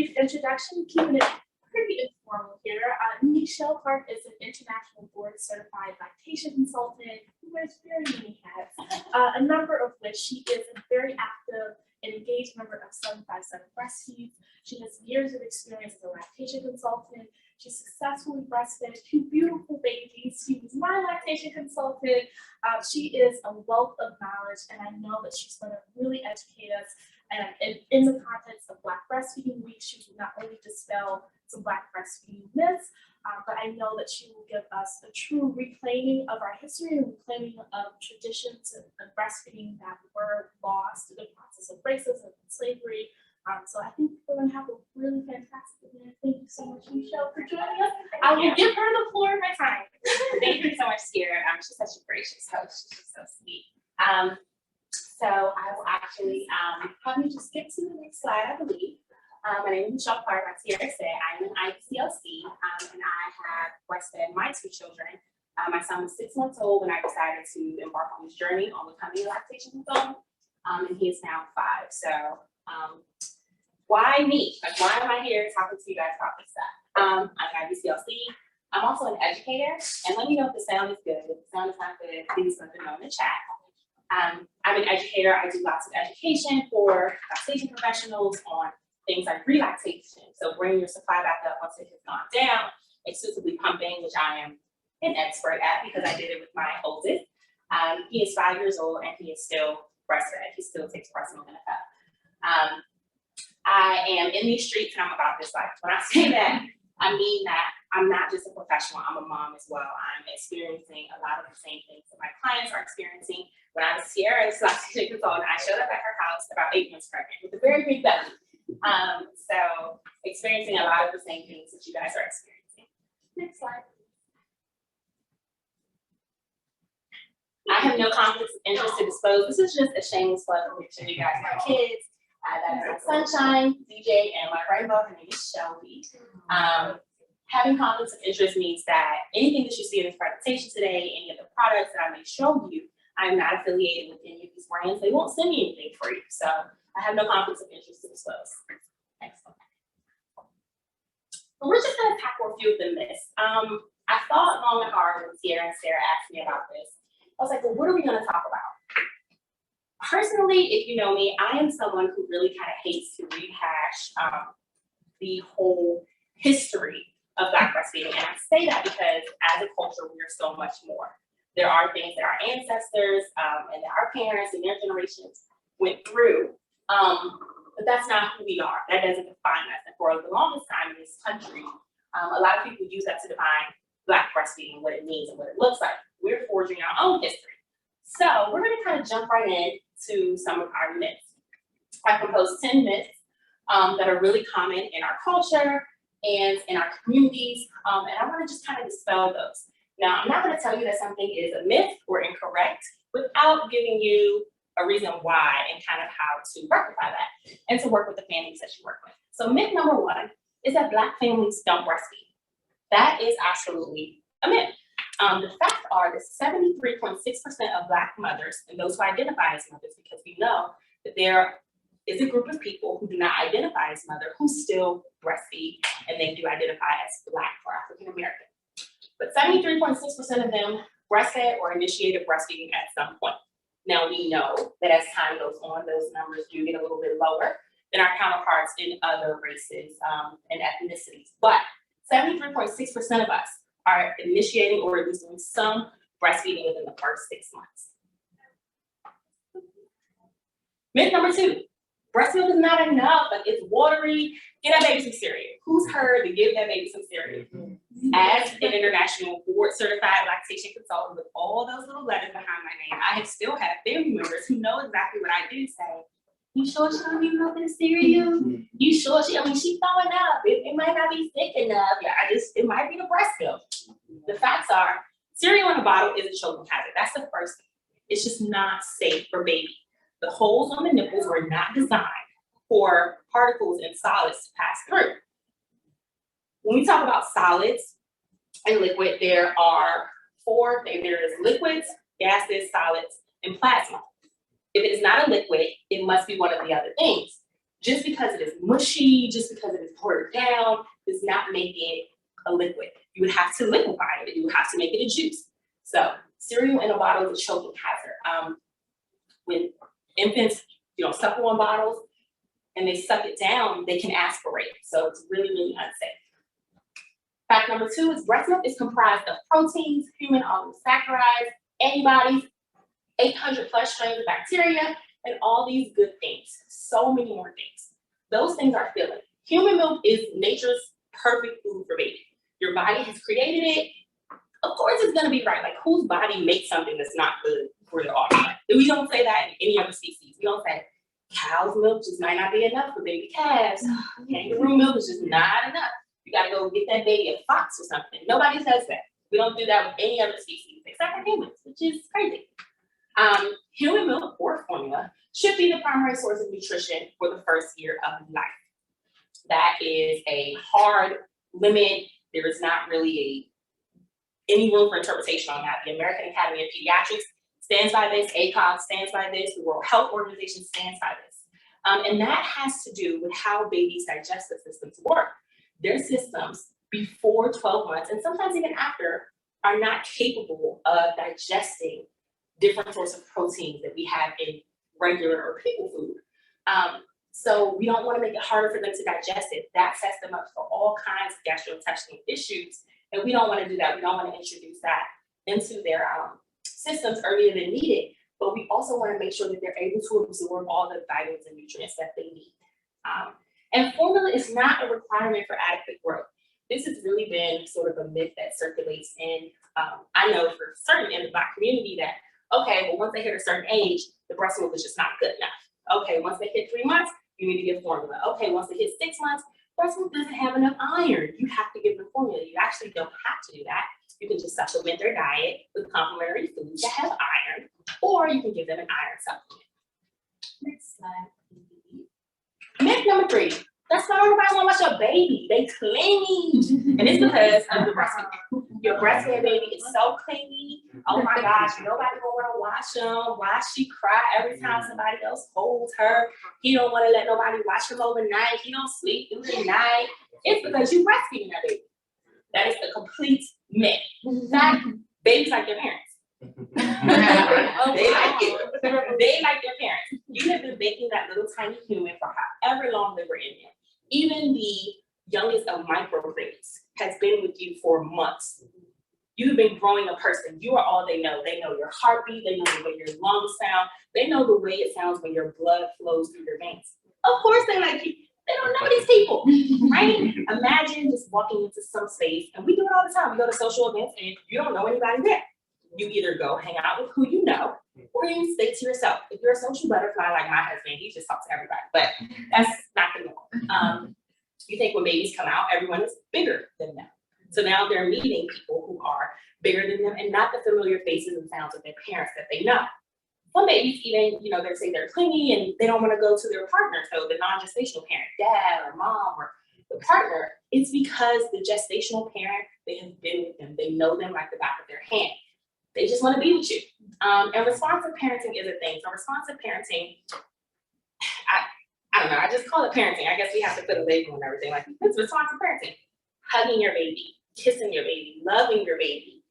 brief introduction, keeping it pretty informal here. Nichelle is an international board-certified lactation consultant who wears very many hats, a number of which she is a very active and engaged member of 757 Breastfeeds. She has years of experience as a lactation consultant. She successfully breastfed 2 beautiful babies. She was my lactation consultant. She is a wealth of knowledge, and I know that she's going to really educate us. And in the context of Black Breastfeeding Week, she will not only dispel some Black breastfeeding myths, but I know that she will give us a true reclaiming of our history and reclaiming of traditions of breastfeeding that were lost through the process of racism and slavery. So I think we're going to have a really fantastic event. Thank you so much, Nichelle, for joining us. I will give her the floor of my time. Thank you so much, Sierra. She's such a gracious host. She's so sweet. So I will actually have you just skip to the next slide, I believe. My name is Nichelle, like Sierra said. I am an IBCLC, and I have breastfed my 2 children. My son was 6 months old when I decided to embark on this journey on becoming a lactation consultant, and he is now 5. So why me? Like, why am I here talking to you guys about this stuff? I'm an IBCLC. I'm also an educator, and let me know if the sound is good. If the sound is not good, please let me know in the chat. I'm an educator. I do lots of education for lactation professionals on things like relactation. So bringing your supply back up once it has gone down, exclusively pumping, which I am an expert at because I did it with my oldest. He is 5 years old and he is still breastfed. He still takes breast milk in a cup. I am in these streets and I'm about this life. When I say that, I mean that I'm not just a professional, I'm a mom as well. I'm experiencing a lot of the same things that my clients are experiencing. When I was Sierra's lactation consultant, I showed up at her house about 8 months pregnant with a very big belly. So experiencing a lot of the same things that you guys are experiencing. Next slide. I have no conflicts of interest to disclose. This is just a shameless plug to show you guys my kids. That is my SonShine, DJ, and my rainbow. Her name is Shelby. Having conflicts of interest means that anything that you see in this presentation today, any of the products that I may show you, I'm not affiliated with any of these brands. They won't send me anything for you. So I have no conflicts of interest to disclose. Next one. But we're just going to tackle a few of the myths. I thought long and hard when Sierra and Sarah asked me about this. I was like, well, what are we going to talk about? Personally, if you know me, I am someone who really kind of hates to rehash the whole history of Black breastfeeding. And I say that because as a culture, we are so much more. There are things that our ancestors and that our parents and their generations went through, but that's not who we are. That doesn't define us. And for the longest time in this country, a lot of people use that to define Black breastfeeding, what it means and what it looks like. We're forging our own history. So we're going to kind of jump right into some of our myths. I composed 10 myths that are really common in our culture and in our communities, and I want to just kind of dispel those. Now, I'm not going to tell you that something is a myth or incorrect without giving you a reason why and kind of how to rectify that and to work with the families that you work with. So myth number 1 is that Black families don't breastfeed. That is absolutely a myth. The facts are that 73.6% of Black mothers, and those who identify as mothers, because we know that there is a group of people who do not identify as mother who still breastfeed, and they do identify as Black or African American. But 73.6% of them breastfed or initiated breastfeeding at some point. Now we know that as time goes on, those numbers do get a little bit lower than our counterparts in other races and ethnicities. But 73.6% of us are initiating or at least doing some breastfeeding within the first 6 months. Myth number 2, breast milk is not enough, like it's watery. Get that baby some cereal. Who's heard to give that baby some cereal? As an international board certified lactation consultant with all those little letters behind my name, I still have family members who know exactly what I do say, you sure she don't need milk in the cereal? You sure she's throwing up. It might not be thick enough. Yeah, it might be the breast milk. The facts are, cereal in a bottle is a choking hazard. That's the first thing. It's just not safe for baby. The holes on the nipples were not designed for particles and solids to pass through. When we talk about solids and liquid, there are 4. There is liquids, gases, solids, and plasma. If it is not a liquid, it must be one of the other things. Just because it is mushy, just because it is watered down, does not make it a liquid. You would have to liquefy it. You would have to make it a juice. So cereal in a bottle is a choking hazard. When infants, suckle on bottles and they suck it down, they can aspirate. So it's really, really unsafe. Fact number 2 is breast milk is comprised of proteins, human oligosaccharides, antibodies, 800 plus strains of bacteria, and all these good things. So many more things. Those things are filling. Human milk is nature's perfect food for baby. Your body has created it. Of course it's gonna be right. Like, whose body makes something that's not good for their offspring? We don't say that in any other species. We don't say cow's milk just might not be enough for baby calves. Kangaroo milk is just not enough. You gotta go get that baby a fox or something. Nobody says that. We don't do that with any other species except for humans, which is crazy. Human milk or formula should be the primary source of nutrition for the first year of life. That is a hard limit. There is not really any room for interpretation on that. The American Academy of Pediatrics stands by this, ACOG stands by this, the World Health Organization stands by this. And that has to do with how babies' digestive systems work. Their systems before 12 months, and sometimes even after, are not capable of digesting different sorts of proteins that we have in regular or people food. So we don't want to make it harder for them to digest it. That sets them up for all kinds of gastrointestinal issues, and we don't want to do that. We don't want to introduce that into their systems earlier than needed, but we also want to make sure that they're able to absorb all the vitamins and nutrients that they need. And formula is not a requirement for adequate growth. This has really been sort of a myth that circulates in, I know for certain in the Black community that, okay, well, once they hit a certain age, the breast milk is just not good enough. Okay, once they hit 3 months, you need to give formula. Okay, once they hit 6 months, breast milk doesn't have enough iron. You have to give them formula. You actually don't have to do that. You can just supplement their diet with complementary foods that have iron, or you can give them an iron supplement. Next slide, please. Myth number 3. That's why everybody want to watch your baby. They clingy. And it's because of the breastfeeding. Your breastfed baby is so clingy. Oh my gosh, nobody gonna want to watch them. Why she cry every time somebody else holds her? He don't want to let nobody watch him overnight. He don't sleep through the night. It's because you breastfeeding that baby. That is a complete myth. That babies like their parents. They like it. They like their parents. You have been baking that little tiny human for however long they were in there. Even the youngest of microgrades has been with you for months. You've been growing a person. You are all they know. They know your heartbeat. They know the way your lungs sound. They know the way it sounds when your blood flows through your veins. Of course they like you. They don't know these people, right? Imagine just walking into some space, and we do it all the time. We go to social events and you don't know anybody there. You either go hang out with who you know, or you stay to yourself. If you're a social butterfly like my husband, he just talks to everybody, but that's not the norm. You think when babies come out, everyone is bigger than them. So now they're meeting people who are bigger than them and not the familiar faces and sounds of their parents that they know. Some babies even, they say they're clingy and they don't want to go to their partner. So the non-gestational parent, dad or mom or the partner, it's because the gestational parent, they have been with them. They know them like the back of their hand. They just want to be with you. And responsive parenting is a thing. So responsive parenting, I don't know, I just call it parenting. I guess we have to put a label on everything. Like, it's responsive parenting. Hugging your baby, kissing your baby, loving your baby,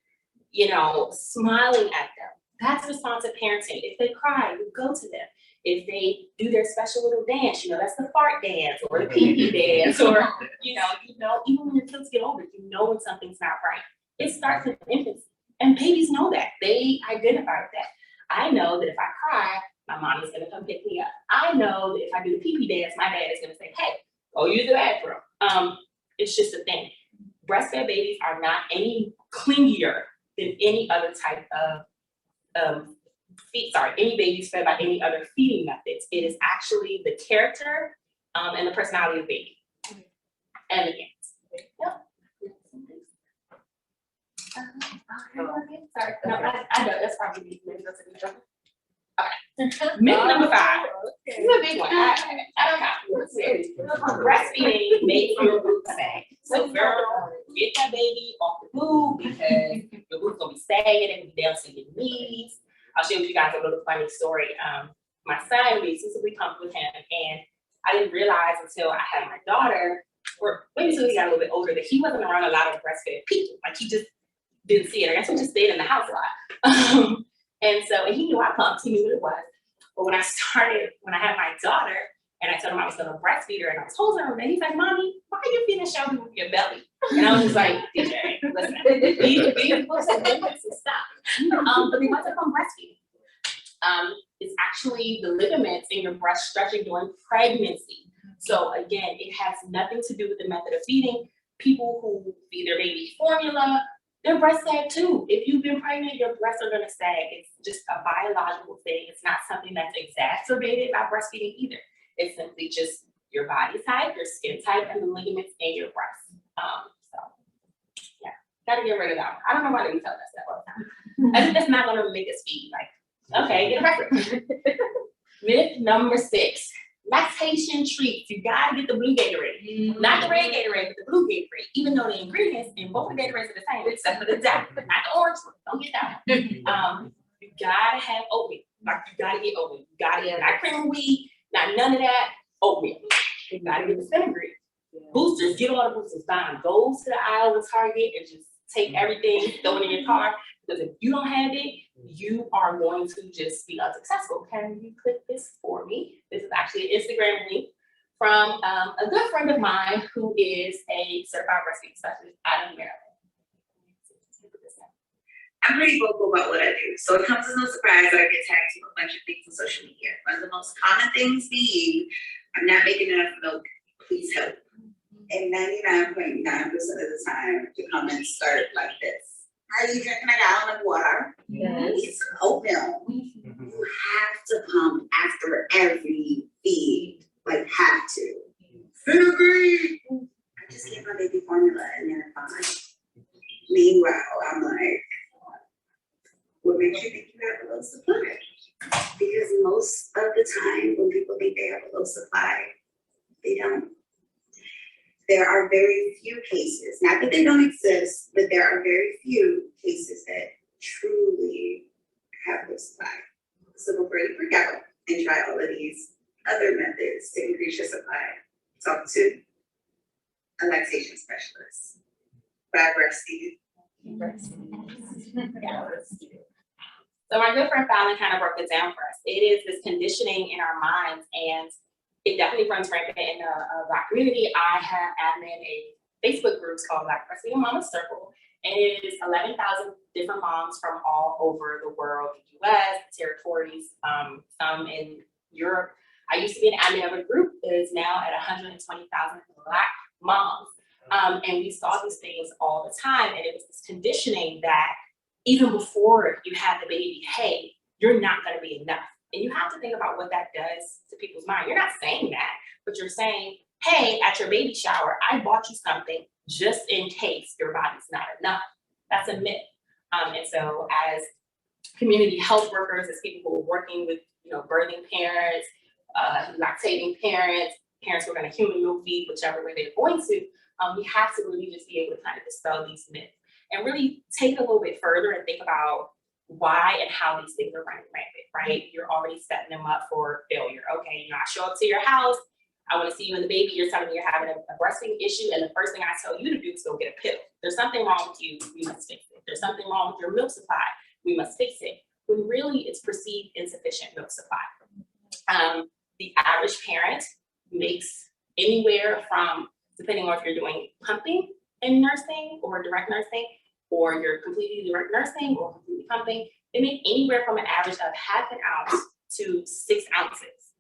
smiling at them. That's responsive parenting. If they cry, you go to them. If they do their special little dance, that's the fart dance or the pee-pee dance, or, even when your kids get older, you know when something's not right. It starts in infancy. And babies know that. They identify with that. I know that if I cry, my mom is going to come pick me up. I know that if I do the pee-pee dance, my dad is going to say, hey, go use the bathroom. It's just a thing. Breastfed babies are not any clingier than any other type of any babies fed by any other feeding methods. It is actually the character and the personality of the baby. And the parents. Yep. Sorry, no, I know that's probably maybe that's a good joke. Okay. Myth number 5. This is a big one. I don't know. Breastfeeding makes your boob sag. So girl, get that baby off the boob because your boob's gonna be sagging and be down to your knees. I'll share with you guys a little funny story. My son, we exclusively pumped with him, and I didn't realize until I had my daughter, or maybe until he got a little bit older, that he wasn't around a lot of breastfed people. Like he just didn't see it. I guess we just stayed in the house a lot. And he knew I pumped, he knew what it was. But when I had my daughter, and I told him I was gonna breastfeed her, and I told her, and he's like, Mommy, why are you feeding Shelby with your belly? And I was just like, DJ, listen, these books are limits and stuff. But what's up on breastfeeding? It's actually the ligaments in your breast stretching during pregnancy. So again, it has nothing to do with the method of feeding. People who feed their baby formula, their breasts sag too. If you've been pregnant, your breasts are gonna sag. It's just a biological thing. It's not something that's exacerbated by breastfeeding either. It's simply just your body type, your skin type, and the ligaments in your breast. Yeah, gotta get rid of that one. I don't know why they tell us that all the time. I think that's not gonna make us feed. Like, okay, get a record. Myth number 6. Lactation treats. You gotta get the blue Gatorade. Not the red Gatorade, but the blue Gatorade. Even though the ingredients in both the Gatorades are the same, except for the dye, not the orange one. Don't get that one. You gotta have oatmeal. Like you gotta get oatmeal. You gotta get not cream of wheat, not none of that. Oatmeal. You gotta get the fenugreek. Boosters, get all the boosters. Fine. Go to the aisle with Target and just take everything, throw it in your car. Because if you don't have it, you are going to just be unsuccessful. Can you click this for me? This is actually an Instagram link from a good friend of mine who is a certified breastfeeding specialist out of Maryland. I'm pretty vocal about what I do, so it comes as no surprise that I get tagged to a bunch of things on social media. One of the most common things being, I'm not making enough milk, please help. And 99.9% of the time, the comments start like this. Are you drinking a gallon of water? Yes. It's oatmeal. You have to pump after every feed, like have to. Fenugreek. I just get my baby formula and they're fine. Meanwhile, I'm like, what makes you think you have a low supply? Because most of the time when people think they have a low supply, they don't. There are very few cases, not that they don't exist, but there are very few cases that truly have low supply. So before you freak out and try all of these other methods to increase your supply, talk to a lactation specialist. By breastfeeding. So my good friend Fallon kind of broke it down for us. It is this conditioning in our minds, and it definitely runs rampant in the Black community. I have admin a Facebook group called Black Breastfeeding Mama Circle, and it is 11,000 different moms from all over the world, the US, territories, some in Europe. I used to be an admin of a group that is now at 120,000 Black moms. And we saw these things all the time, and it was this conditioning that even before you have the baby, hey, you're not gonna be enough. And you have to think about what that does to people's mind. You're not saying that, but you're saying, hey, at your baby shower, I bought you something just in case your body's not enough. That's a myth. And so as community health workers, as people who are working with, birthing parents, lactating parents, parents who are gonna human milk feed, whichever way they're going to, we have to really just be able to kind of dispel these myths and really take it a little bit further and think about why and how these things are running rampant, right? You're already setting them up for failure. Okay, I show up to your house, I want to see you and the baby, you're telling me you're having a breastfeeding issue, and the first thing I tell you to do is go get a pill. There's something wrong with you, we must fix it. There's something wrong with your milk supply, we must fix it. When really it's perceived insufficient milk supply. The average parent makes anywhere from, depending on if you're doing pumping and nursing or direct nursing, or you're completely direct nursing or completely pumping, they make anywhere from an average of ½ ounce to 6 ounces.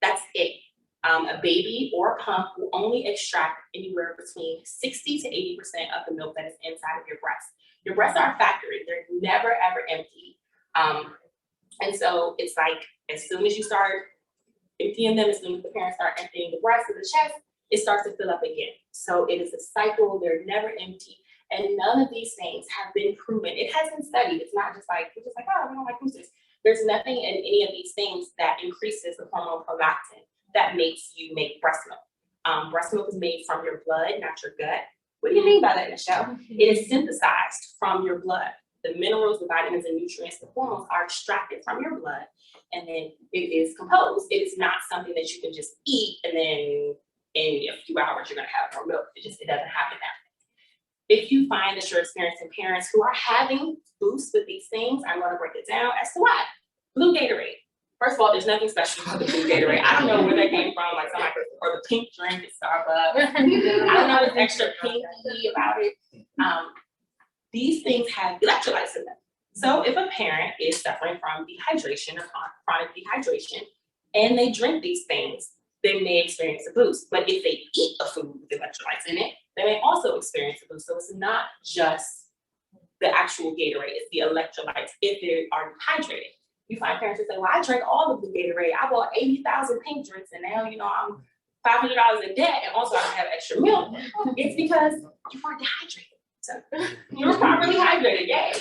That's it. A baby or a pump will only extract anywhere between 60 to 80% of the milk that is inside of your breast. Your breasts are a factory. They're never, ever empty. And so it's like, as soon as you start emptying them, as soon as the parents start emptying the breast or the chest, it starts to fill up again. So it is a cycle. They're never empty. And none of these things have been proven. It has been studied. It's not just like, we're just like, oh, we don't like boosters. There's nothing in any of these things that increases the hormone prolactin that makes you make breast milk. Breast milk is made from your blood, not your gut. What do you mean by that, Nichelle? It is synthesized from your blood. The minerals, the vitamins, and nutrients, the hormones are extracted from your blood, and then it is composed. It is not something that you can just eat and then in a few hours you're going to have more milk. It doesn't happen that way. If you find that you're experiencing parents who are having boosts with these things, I'm going to break it down as to why. Blue Gatorade. First of all, there's nothing special about the blue Gatorade. I don't know where that came from, like somebody, or the pink drink at Starbucks. I don't know what's extra pinky about it. These things have electrolytes in them. So if a parent is suffering from dehydration or chronic dehydration, and they drink these things, they may experience a boost. But if they eat a food with electrolytes in it, they may also experience a boost. So it's not just the actual Gatorade, it's the electrolytes if they are dehydrated. You find parents who say, well, I drank all of the Gatorade. I bought 80,000 pink drinks, and now, I'm $500 in debt, and also I have extra milk. It's because you weren't dehydrated. So you're properly hydrated, yay.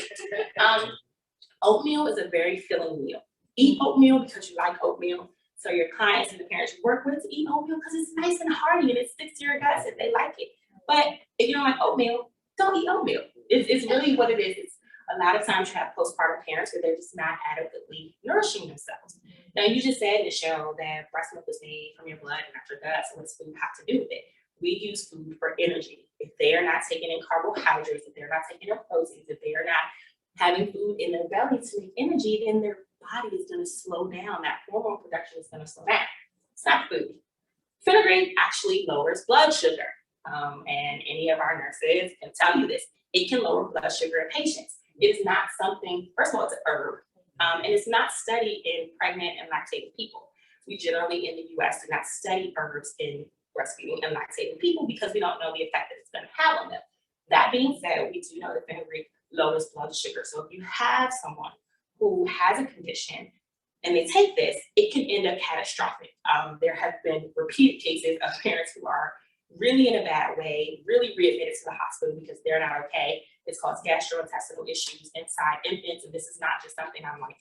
Oatmeal is a very filling meal. Eat oatmeal because you like oatmeal. So your clients and the parents you work with eat oatmeal because it's nice and hearty and it sticks to your guts if they like it. But if you don't like oatmeal, don't eat oatmeal. It's really what it is. It's a lot of times you have postpartum parents where they're just not adequately nourishing themselves. Now you just said, Nichelle, that breast milk is made from your blood and not your gut. So what does food have to do with it? We use food for energy. If they are not taking in carbohydrates, if they're not taking in proteins, if they are not having food in their belly to make energy, then their body is going to slow down. That hormone production is going to slow down. It's not food. Fenugreek actually lowers blood sugar. And any of our nurses can tell you this. It can lower blood sugar in patients. It is not something, first of all, it's an herb. And it's not studied in pregnant and lactating people. We generally in the US do not study herbs in breastfeeding and lactating people because we don't know the effect that it's going to have on them. That being said, we do know that fenugreek lowers blood sugar. So if you have someone who has a condition and they take this, it can end up catastrophic. There have been repeated cases of parents who are really in a bad way, really readmitted to the hospital because they're not okay. It's caused gastrointestinal issues inside infants. And this is not just something I'm like,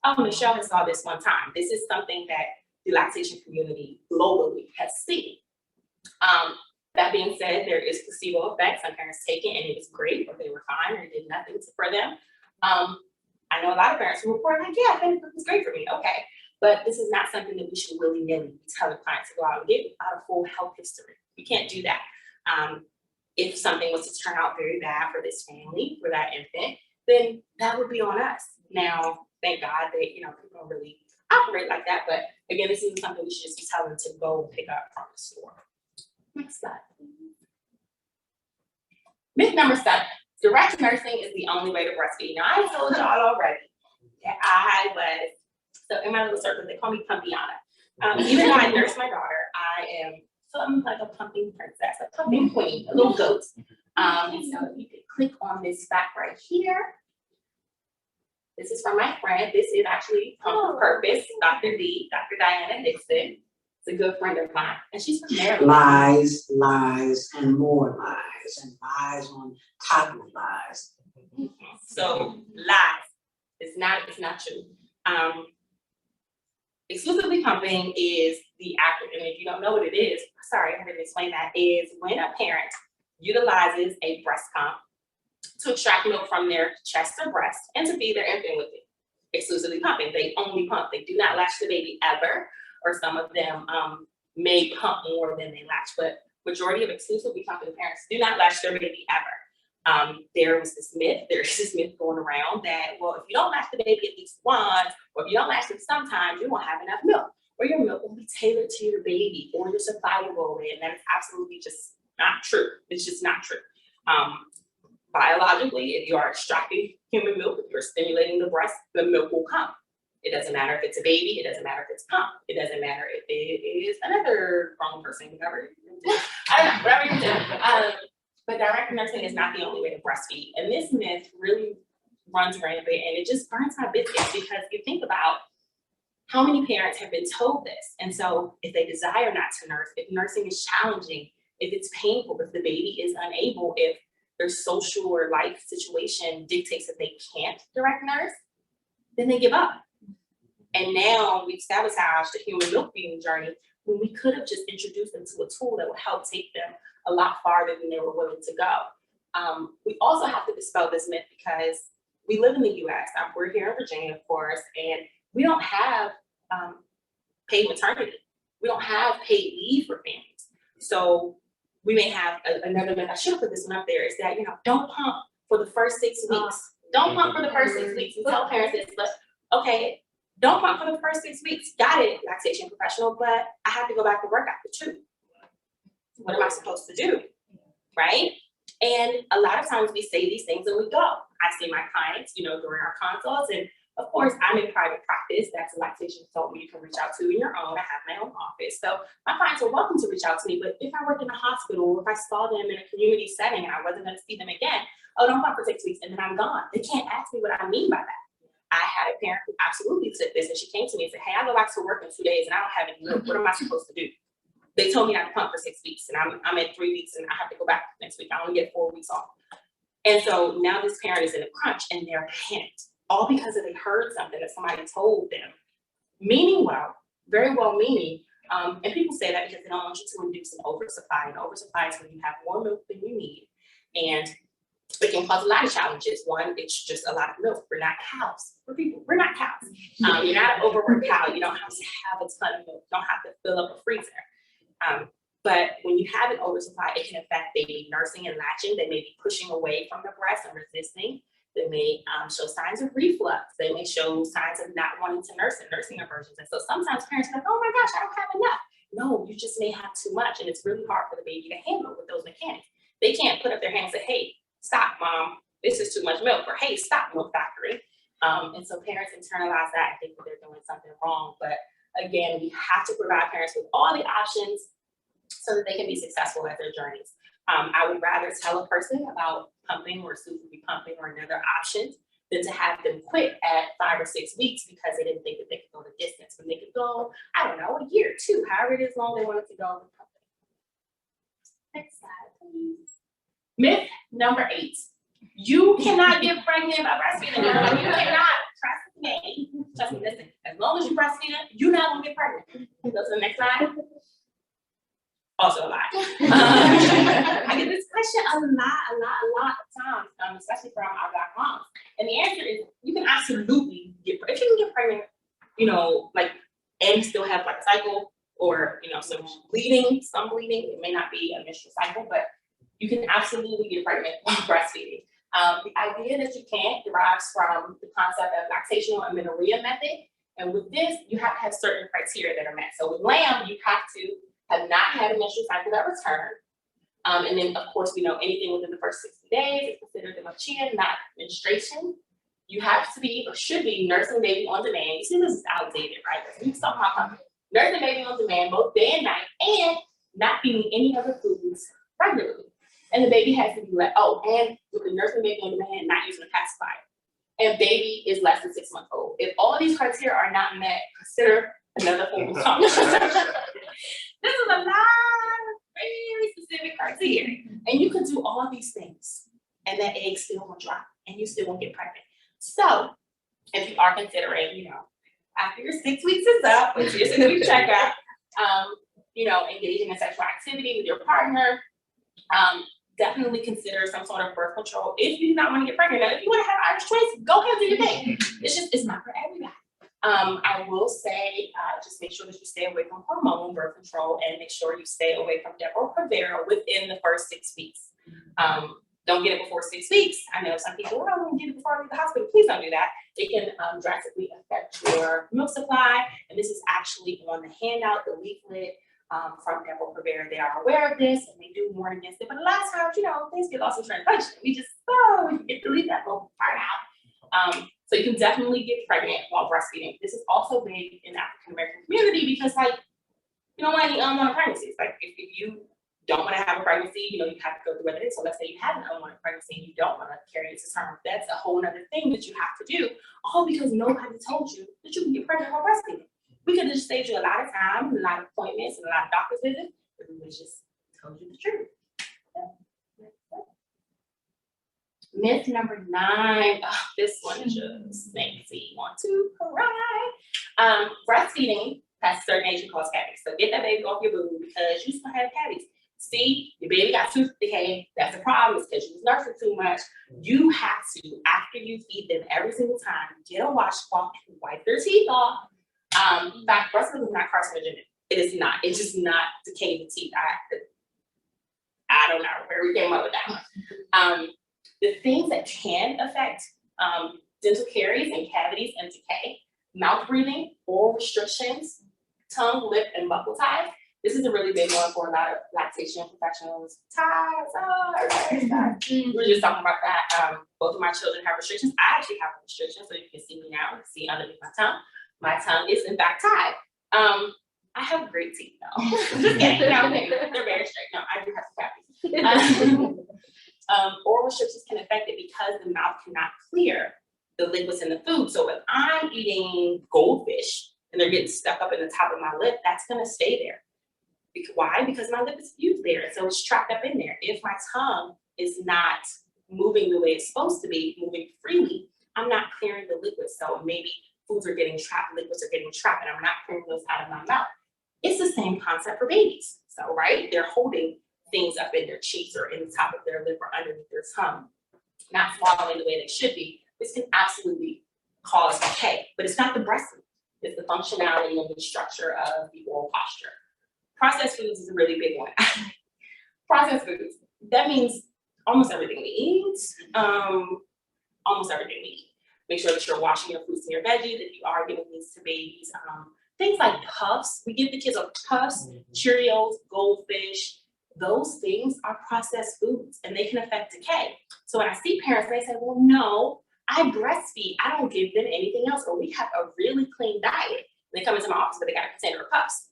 oh, Nichelle has saw this one time. This is something that the lactation community globally has seen. That being said, there is placebo effect. Some parents take it and it was great, or they were fine, or it did nothing for them. I know a lot of parents who report like, yeah, it was great for me. Okay, but this is not something that we should willy-nilly be telling clients to go out and get without a full health history. We can't do that. If something was to turn out very bad for this family, for that infant, then that would be on us. Now, thank God that people don't really operate like that. But again, this isn't something we should just be telling to go pick up from the store. Next slide, please. Myth number 7. Direct nursing is the only way to breastfeed. Now, I told y'all already that I was, so in my little circle, they call me Pumpiana. Even though I nurse my daughter, I am something like a pumping princess, a pumping queen, a little goat. And so if you could click on this fact right here. This is from my friend. This is actually Pump Purpose, Dr. D, Dr. Diana Dixon. It's a good friend of mine, and she's from Maryland. Lies, lies, and more lies, and lies on top of lies. So lies. It's not true. Exclusively pumping is the acronym. If you don't know what it is, sorry, I didn't explain that. Is when a parent utilizes a breast pump to extract milk from their chest or breast and to feed their infant with it. Exclusively pumping. They only pump. They do not latch the baby ever. Or some of them may pump more than they latch, but majority of exclusively pumping parents do not latch their baby ever. There's this myth going around that, well, if you don't latch the baby at least once, or if you don't latch it sometimes, you won't have enough milk, or your milk will be tailored to your baby, or your supply will go away, and that is absolutely just not true. It's just not true. Biologically, if you are extracting human milk, if you're stimulating the breast, the milk will come. It doesn't matter if it's a baby. It doesn't matter if it's pump. It doesn't matter if it is another grown person, whatever. I don't know, whatever you do. But direct nursing is not the only way to breastfeed. And this myth really runs rampant, and it just burns my biscuits because you think about how many parents have been told this. And so if they desire not to nurse, if nursing is challenging, if it's painful, if the baby is unable, if their social or life situation dictates that they can't direct nurse, then they give up. And now we've sabotaged the human milk feeding journey when we could have just introduced them to a tool that would help take them a lot farther than they were willing to go. We also have to dispel this myth because we live in the US, we're here in Virginia, of course, and we don't have paid maternity. We don't have paid leave for families. So we may have another myth, I should have put this one up there, is that, you know, don't pump for the first 6 weeks. Don't pump for the first 6 weeks. We tell parents this, but okay, don't pump for the first 6 weeks. Got it, lactation professional, but I have to go back to work after 2. What am I supposed to do, right? And a lot of times we say these things and we go. I see my clients, you know, during our consults, and of course, I'm in private practice. That's a lactation consultant you can reach out to in your own. I have my own office. So my clients are welcome to reach out to me, but if I work in a hospital, or if I saw them in a community setting and I wasn't going to see them again, oh, don't pump for 6 weeks and then I'm gone. They can't ask me what I mean by that. I had a parent who absolutely took this, and she came to me and said, hey, I go back to work in 2 days and I don't have any milk. What am I supposed to do? They told me I had to pump for 6 weeks, and I'm at 3 weeks and I have to go back next week. I only get 4 weeks off. And so now this parent is in a crunch and they're panicked, all because they heard something that somebody told them, meaning well, very well meaning. And people say that because they don't want you to induce an oversupply. And oversupply is when you have more milk than you need. And it can cause a lot of challenges. One, it's just a lot of milk. We're not cows. We're not cows. You're not an overworked cow. You don't have to have a ton of milk. You don't have to fill up a freezer. But when you have an oversupply, it can affect baby nursing and latching. They may be pushing away from the breast and resisting. They may show signs of reflux. They may show signs of not wanting to nurse and nursing aversions. And so sometimes parents are like, oh my gosh, I don't have enough. No, you just may have too much. And it's really hard for the baby to handle with those mechanics. They can't put up their hands and say, hey, stop, mom, this is too much milk, or hey, stop, milk factory. And so parents internalize that and think that they're doing something wrong. But again, we have to provide parents with all the options so that they can be successful at their journeys. I would rather tell a person about pumping or soon to be pumping or another option than to have them quit at 5 or 6 weeks because they didn't think that they could go the distance, when they could go, I don't know, a year, 2, however it is long they wanted to go with pumping. Next slide, please. Myth number 8. You cannot get pregnant by breastfeeding. You cannot. Trust me. Trust me, listen. As long as you breastfeed, you're not gonna get pregnant. Go to the next slide. Also a lie. I get this question a lot of times, especially from our Black moms. And the answer is, you can absolutely get pregnant. If you can get pregnant, you know, like, and still have like a cycle, or, you know, some bleeding, it may not be a menstrual cycle, but you can absolutely get pregnant while breastfeeding. The idea that you can't derives from the concept of lactational amenorrhea method. And with this, you have to have certain criteria that are met. So with lamb, you have to have not had a menstrual cycle that returned. And then, of course, we know anything within the first 60 days is considered a not menstruation. You have to be, or should be, nursing baby on demand. You see, this is outdated, right? We talk about pumping. Nursing baby on demand both day and night, and not feeding any other foods regularly. And the baby has to be let, and with the nursing baby on demand, not using a pacifier. And baby is less than 6 months old. If all of these criteria are not met, consider another form of pumping. This is a lot of very specific criteria. And you can do all these things, and that egg still won't drop, and you still won't get pregnant. So if you are considering, you know, after your 6 weeks is up, which is a week checkup, you know, engaging in sexual activity with your partner, definitely consider some sort of birth control if you do not want to get pregnant. Now, if you want to have Irish twins, go ahead and do your thing. It's not for everybody. I will say, just make sure that you stay away from hormone birth control, and make sure you stay away from Depo-Provera within the first 6 weeks. Don't get it before 6 weeks. I know some people, I don't want to get it before I leave the hospital. Please don't do that. It can drastically affect your milk supply. And this is actually on the handout, the leaflet from Depo-Provera. They are aware of this and they do warn against it. But a lot of times, you know, things get lost in translation. We just, we forget to leave that little part out. So you can definitely get pregnant while breastfeeding. This is also big in the African American community because, like, you don't want any unwanted pregnancies. Like, if you don't want to have a pregnancy, you know, you have to go through what it is. So let's say you have an unwanted pregnancy and you don't want to carry it to term. That's a whole other thing that you have to do, all because nobody told you that you can get pregnant while breastfeeding. We could have just saved you a lot of time, a lot of appointments, and a lot of doctor's visits, if we would have just told you the truth. Myth number 9. Oh, this one just makes me want to cry. Breastfeeding has certain age and cause cavities. So get that baby off your boob because you still have cavities. see, your baby got tooth decay, that's a problem, it's because you was nursing too much. You have to, after you feed them every single time, get a washcloth and wipe their teeth off. In fact, breastfeeding is not carcinogenic. It is not. It's just not decaying the teeth. I don't know where we came up with that one. The things that can affect dental caries and cavities and decay: mouth breathing, oral restrictions, tongue, lip, and buccal ties. This is a really big one for a lot of lactation professionals. Ties, we were just talking about that. Both of my children have restrictions. I actually have a restriction, so you can see me now. You can see underneath my tongue. My tongue is in fact tied. I have great teeth though. Just kidding. No, they're very straight. No, I do have some cavities. Oral restrictions can affect it because the mouth cannot clear the liquids in the food. So if I'm eating goldfish and they're getting stuck up in the top of my lip, that's gonna stay there. Why? Because my lip is fused there, so it's trapped up in there. If my tongue is not moving the way it's supposed to be, moving freely, I'm not clearing the liquids. So maybe foods are getting trapped, liquids are getting trapped, and I'm not clearing those out of my mouth. It's the same concept for babies. So, right, they're holding things up in their cheeks or in the top of their lip or underneath their tongue, not swallowing the way they should be. This can absolutely cause decay, but it's not the breast milk. It's the functionality and the structure of the oral posture. Processed foods is a really big one. Processed foods, that means almost everything we eat, almost everything we eat. Make sure that you're washing your fruits and your veggies if you are giving these to babies. Things like puffs, we give the kids puffs, Cheerios, goldfish. Those things are processed foods and they can affect decay. So when I see parents, they say, well, no, I breastfeed. I don't give them anything else, or we have a really clean diet. They come into my office, but they got a container of puffs.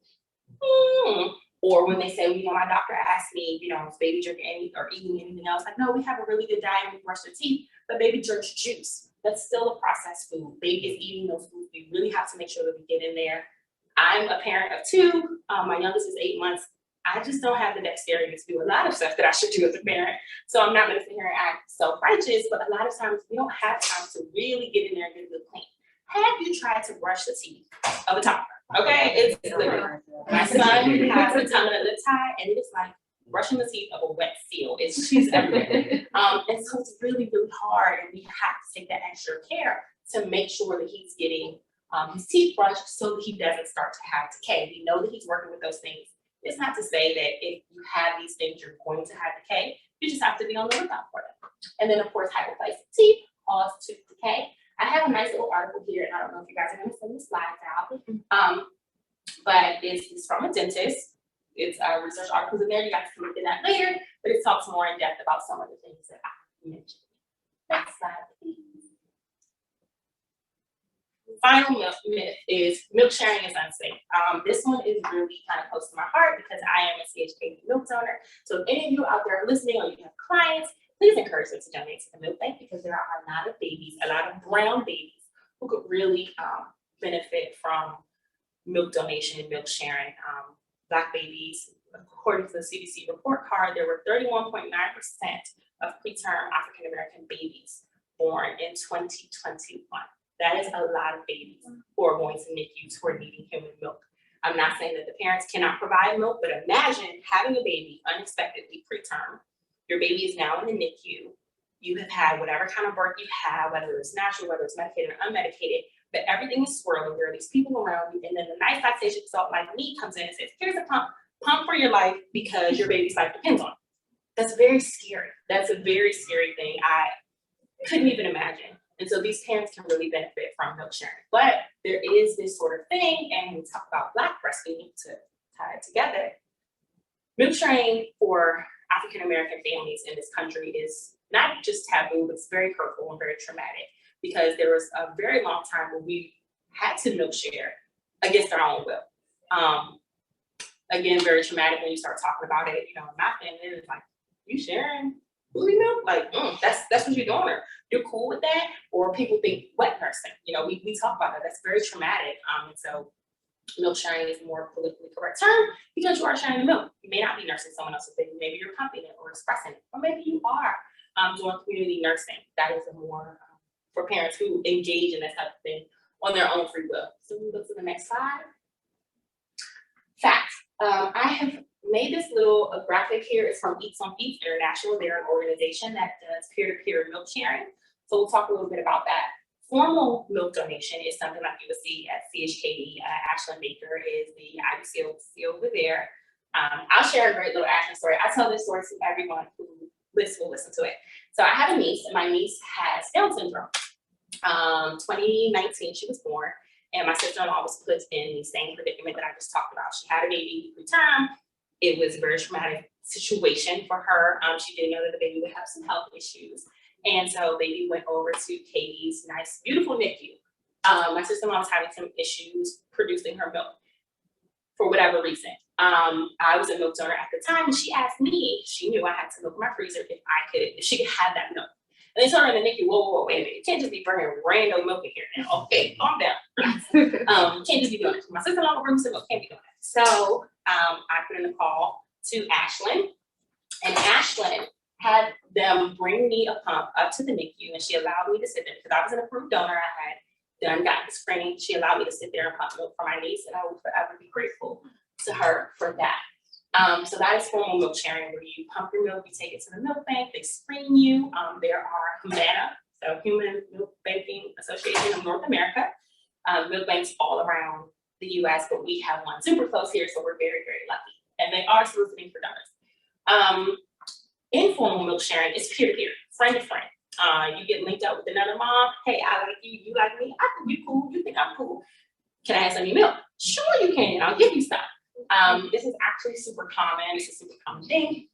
Or when they say, well, you know, my doctor asked me, you know, is baby drinking any or eating anything else? Like, no, we have a really good diet, we brush their teeth, but baby drinks juice. That's still a processed food. Baby is eating those foods. We really have to make sure that we get in there. I'm a parent of two. My youngest is 8 months. I just don't have the dexterity to do a lot of stuff that I should do as a parent. So I'm not going to sit here and act self-righteous, but a lot of times we don't have time to really get in there and get a good clean. Have you tried to brush the teeth of a toddler? Okay, it's literally. My son has a tongue and a lip tie, and it's like brushing the teeth of a wet seal. It's cheese everywhere. And so it's really, really hard, and we have to take that extra care to make sure that he's getting his teeth brushed so that he doesn't start to have decay. We know that he's working with those things. It's not to say that if you have these things, you're going to have decay. You just have to be on the lookout for them. And then, of course, hypoplastic teeth cause tooth decay. I have a nice little article here, and I don't know if you guys are going to send the slides out, but it's from a dentist. It's research articles in there. You guys can look at that later, but it talks more in depth about some of the things that I mentioned. Next slide, please. Final myth is milk sharing is unsafe. This one is really kind of close to my heart because I am a CHK milk donor. So if any of you out there are listening or you have clients, please encourage them to donate to the milk bank because there are a lot of babies, a lot of brown babies who could really benefit from milk donation and milk sharing. Black babies, according to the CDC report card, there were 31.9% of preterm African American babies born in 2021. That is a lot of babies who are going to NICUs who are needing human milk. I'm not saying that the parents cannot provide milk, but imagine having a baby unexpectedly preterm. Your baby is now in the NICU. You have had whatever kind of birth you have, whether it's natural, whether it's medicated or unmedicated, but everything is swirling. There are these people around you, and then the nice lactation consultant like me comes in and says, here's a pump for your life because your baby's life depends on it. That's very scary. That's a very scary thing. I couldn't even imagine. And so these parents can really benefit from milk sharing. But there is this sort of thing, and we talk about Black breastfeeding to tie it together. Milk sharing for African American families in this country is not just taboo, but it's very hurtful and very traumatic because there was a very long time where we had to milk share against our own will. Again, very traumatic when you start talking about it. You know, in my family, it's like, you sharing booty milk? Like, that's what you're doing. You're cool with that? Or people think wet nursing. You know, we talk about that. That's very traumatic. And so milk sharing is a more politically correct term because you are sharing the milk. You may not be nursing someone else's baby. Maybe you're pumping it or expressing it. Or maybe you are doing community nursing. That is a more for parents who engage in this type of thing on their own free will. So we look to the next slide. Facts. I have made this little graphic here. It's from Eats on Feet International. They're an organization that does peer-to-peer milk sharing. So we'll talk a little bit about that. Formal milk donation is something like you would see at CHKD. Ashland Baker is the IBCLC over there. I'll share a great little Ashland story. I tell this story to everyone who will listen to it. So I have a niece, and my niece has Down syndrome. 2019, she was born, and my sister-in-law was put in the same predicament that I just talked about. She had a baby preterm. It was a very traumatic situation for her. She didn't know that the baby would have some health issues. And so baby went over to Katie's nice, beautiful NICU. My sister-in-law was having some issues producing her milk for whatever reason. I was a milk donor at the time, and she asked me, she knew I had some milk in my freezer, if she could have that milk. And they told her in the NICU, whoa, wait a minute, you can't just be bringing random milk in here now. Okay, calm down. Can't just be doing it. My sister-in-law will bring some milk, can't be doing that. So I put in a call to Ashland, and Ashland had them bring me a pump up to the NICU, and she allowed me to sit there because I was an approved donor. I had done got the screening. She allowed me to sit there and pump milk for my niece, and I will forever be grateful to her for that. So that is formal milk sharing, where you pump your milk, you take it to the milk bank, they screen you. There are Humana, so Human Milk Banking Association of North America, milk banks all around the US, but we have one super close here, so we're very, very lucky. And they are soliciting for donors. Informal milk sharing is peer-to-peer, friend to friend. You get linked up with another mom. Hey, I like you, you like me. I think you cool, you think I'm cool. Can I have some of your milk? Sure you can, I'll give you some. This is actually super common. It's a super common thing.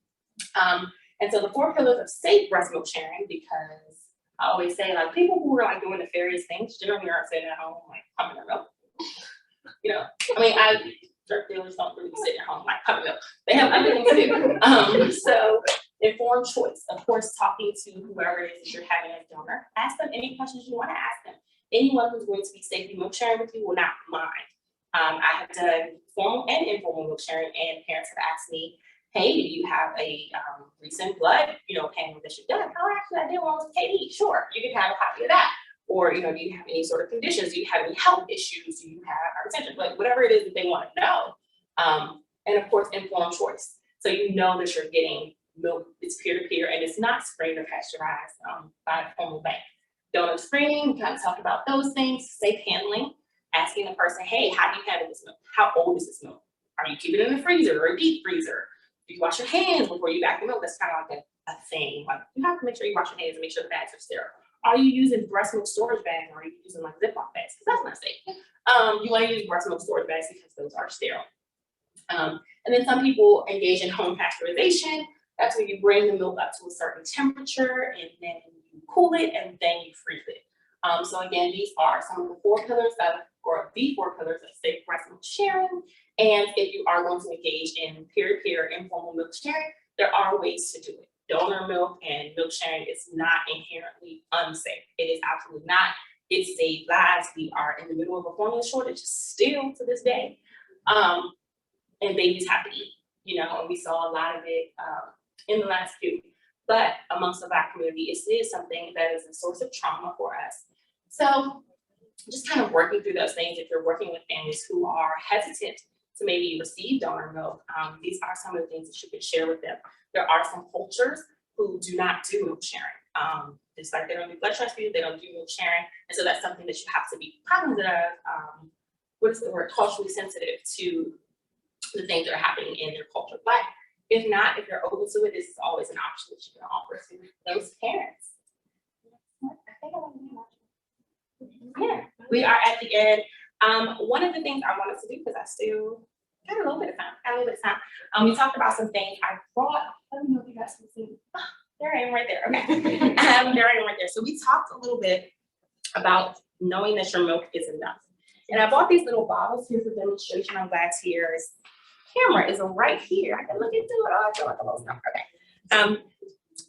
And so the 4 pillars of safe breast milk sharing, because I always say, like, people who are like doing nefarious things generally aren't sitting at home like pumping their milk. You know, I mean, drug dealers don't really sit at home like pumping milk. They have other things to do. So informed choice, of course, talking to whoever it is that you're having as a donor. Ask them any questions you want to ask them. Anyone who's going to be safely milk sharing with you will not mind. I have done formal and informal milk sharing, and parents have asked me, hey, do you have a recent blood, panel that you've done? Oh, actually, I did one with KD. Sure, you can have a copy of that. Or, do you have any sort of conditions? Do you have any health issues? Do you have hypertension? Like, whatever it is that they want to know. And of course, informed choice. So you know that you're getting milk, it's peer-to-peer, and it's not screened or pasteurized by a formal bank. Donor screening, we kind of talked about those things. Safe handling, asking the person, hey, how do you handle this milk? How old is this milk? Are you keeping it in the freezer or a deep freezer? Do you wash your hands before you back the milk? That's kind of like a thing. Like, you have to make sure you wash your hands and make sure the bags are sterile. Are you using breast milk storage bags, or are you using like Ziploc bags? Because that's not safe. You want to use breast milk storage bags because those are sterile. And then some people engage in home pasteurization. That's where you bring the milk up to a certain temperature, and then you cool it, and then you freeze it. So again, these are some of the 4 pillars of safe breast milk sharing. And if you are going to engage in peer-to-peer informal milk sharing, there are ways to do it. Donor milk and milk sharing is not inherently unsafe. It is absolutely not. It saves lives. We are in the middle of a formula shortage still to this day. And babies have to eat, and we saw a lot of it in the last few. But amongst the Black community, it is something that is a source of trauma for us. So just kind of working through those things. If you're working with families who are hesitant to maybe receive donor milk, these are some of the things that you can share with them. There are some cultures who do not do milk sharing. It's like they don't do blood transfusion, they don't do milk sharing. And so that's something that you have to be cognizant of, culturally sensitive to the things that are happening in their culture. But if not, if you're open to it, this is always an option that you can offer to those parents. Yeah, we are at the end. One of the things I wanted to do, because I still got a little bit of time, we talked about some things. I brought, let me know if you guys can see. Oh, there I am right there. Okay. There I am right there. So we talked a little bit about knowing that your milk is enough. And I bought these little bottles. Here's a demonstration on glass here. Camera is right here. I can look into it. Oh, I feel like a little stuff. Okay.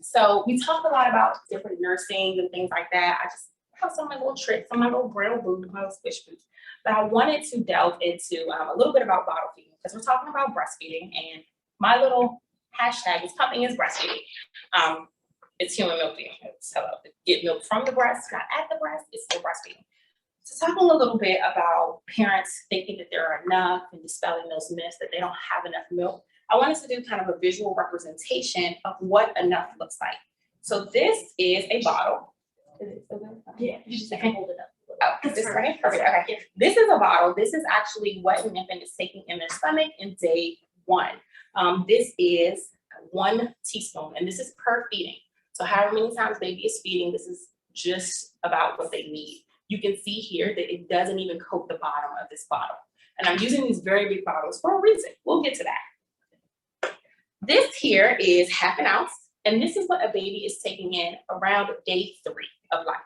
So we talked a lot about different nursing and things like that. I just have some of my little tricks, some of my little braille boots, my little squish boots. But I wanted to delve into a little bit about bottle feeding, because we're talking about breastfeeding, and my little hashtag is pumping is breastfeeding. It's human milk feeding. It's get milk from the breast, not at the breast. It's still breastfeeding. So talking a little bit about parents thinking that there are enough and dispelling those myths that they don't have enough milk. I want us to do kind of a visual representation of what enough looks like. So this is a bottle. Is it still good? Yeah, you just have to hold it up. Oh, this right? Perfect. Okay. This is a bottle. This is actually what an infant is taking in their stomach in day 1. This is 1 teaspoon, and this is per feeding. So however many times baby is feeding, this is just about what they need. You can see here that it doesn't even coat the bottom of this bottle. And I'm using these very big bottles for a reason. We'll get to that. This here is 1/2 ounce, and this is what a baby is taking in around day 3 of life.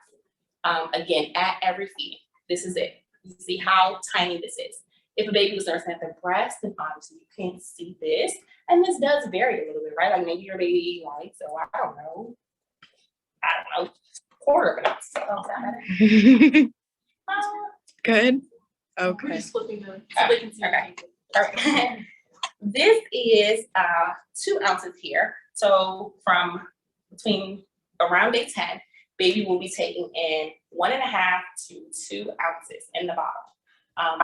Again, at every feeding, this is it. You see how tiny this is. If a baby was nursing at the breast, then obviously you can't see this. And this does vary a little bit, right? Like maybe your baby likes, so I don't know, 1/4 of an ounce. Oh, is that better? Good. We're Okay. just flipping them so they can see. Okay. Okay. This is 2 ounces here. So from between around day 10, baby will be taking in 1.5 to 2 ounces in the bottle.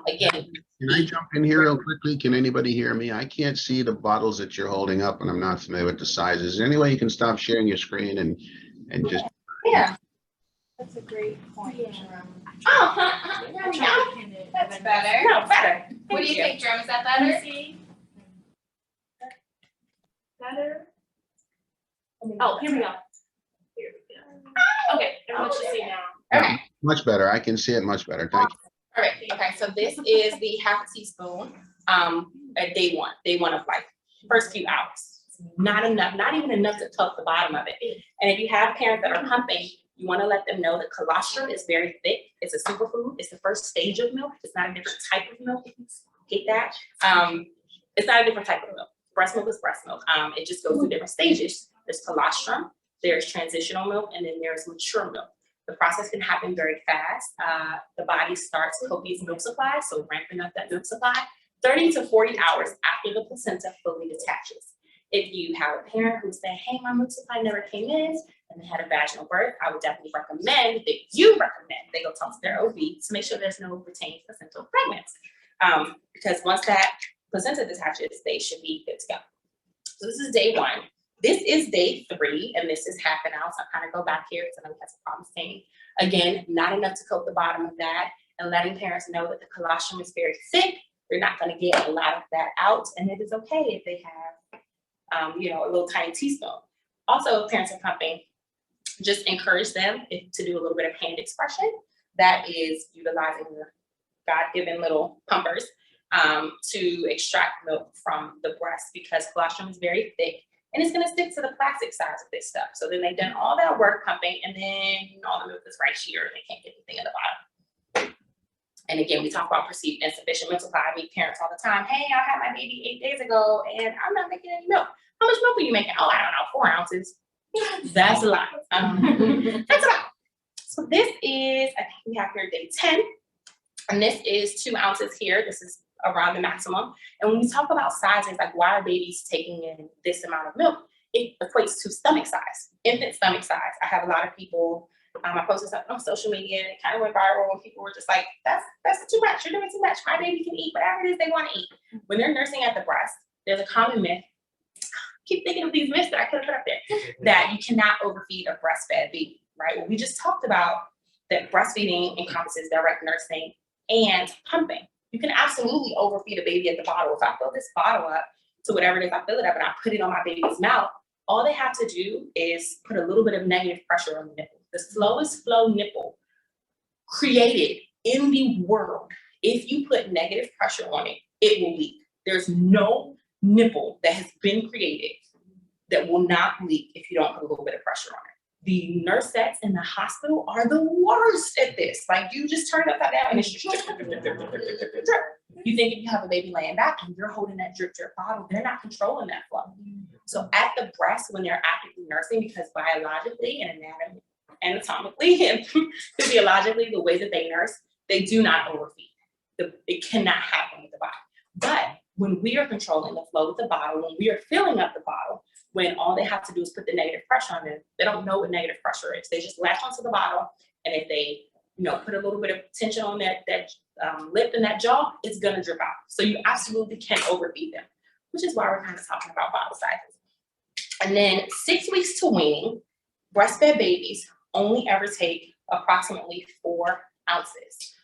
Again, Can I jump in here real quickly? Can anybody hear me? I can't see the bottles that you're holding up and I'm not familiar with the sizes. Is there any way you can stop sharing your screen and just, yeah. That's a great point. Oh, there we go. That's better. No, better. What do you think, Jerome? Is that better? Better? Oh, here we go. Here we go. Okay, everyone should see now. Okay. much better. I can see it much better. Thank you. All right. Okay. So this is the 1/2 teaspoon at day 1. Day 1 of life. First few hours. Not enough. Not even enough to touch the bottom of it. And if you have parents that are pumping, you want to let them know that colostrum is very thick. It's a superfood. It's the first stage of milk. It's not a different type of milk. Get that? It's not a different type of milk. Breast milk is breast milk. It just goes through different stages. There's colostrum, there's transitional milk, and then there's mature milk. The process can happen very fast. The body starts copious milk supply, so ramping up that milk supply 30 to 40 hours after the placenta fully detaches. If you have a parent who's saying, hey, my milk supply never came in and they had a vaginal birth, I would definitely recommend that they go talk to their OB to make sure there's no retained placental fragments. Because once that placenta detaches, they should be good to go. So this is day 1. This is day 3, and this is 1/2 ounce. I'll kind of go back here because I know we have some problems saying. Again, not enough to coat the bottom of that, and letting parents know that the colostrum is very thick. They're not going to get a lot of that out, and it is okay if they have, a little tiny teaspoon. Also, if parents are pumping, just encourage them to do a little bit of hand expression. That is utilizing the God-given little pumpers to extract milk from the breast, because colostrum is very thick and it's going to stick to the plastic sides of this stuff. So then they've done all that work pumping, and then all the milk is right here and they can't get anything in the bottom. And again, we talk about perceived insufficient milk supply. I meet parents all the time. Hey, I had my baby 8 days ago and I'm not making any milk. How much milk are you making? Oh, I don't know, 4 ounces. That's a lot. That's a lot. So this is, I think we have here day 10. And this is 2 ounces here. This is around the maximum. And when we talk about sizes, like why are babies taking in this amount of milk? It equates to stomach size, infant stomach size. I have a lot of people, I posted something on social media and it kind of went viral and people were just like, that's too much. You're doing too much. My baby can eat whatever it is they want to eat. When they're nursing at the breast, there's a common myth. I keep thinking of these myths that I could have put up there, that you cannot overfeed a breastfed baby, right? Well, we just talked about that breastfeeding encompasses direct nursing and pumping. You can absolutely overfeed a baby at the bottle. If I fill this bottle up to whatever it is, I fill it up and I put it on my baby's mouth, all they have to do is put a little bit of negative pressure on the nipple. The slowest flow nipple created in the world. If you put negative pressure on it, it will leak. There's no nipple that has been created that will not leak if you don't put a little bit of pressure on it. The nursettes in the hospital are the worst at this. Like, you just turn it upside down and it's just drip, drip, drip, drip, drip, drip, drip, drip, drip. You think if you have a baby laying back and you're holding that drip drip bottle, they're not controlling that flow. So at the breast, when they're actively nursing, because biologically and anatomically and physiologically, the way that they nurse, they do not overfeed. It cannot happen with the body. But when we are controlling the flow with the bottle, when we are filling up the bottle, when all they have to do is put the negative pressure on it, they don't know what negative pressure is. They just latch onto the bottle, and if they, put a little bit of tension on that lip and that jaw, it's gonna drip out. So you absolutely can't overfeed them. which is why we're kind of talking about bottle sizes. And then 6 weeks to weaning, breastfed babies only ever take approximately 4 ounces.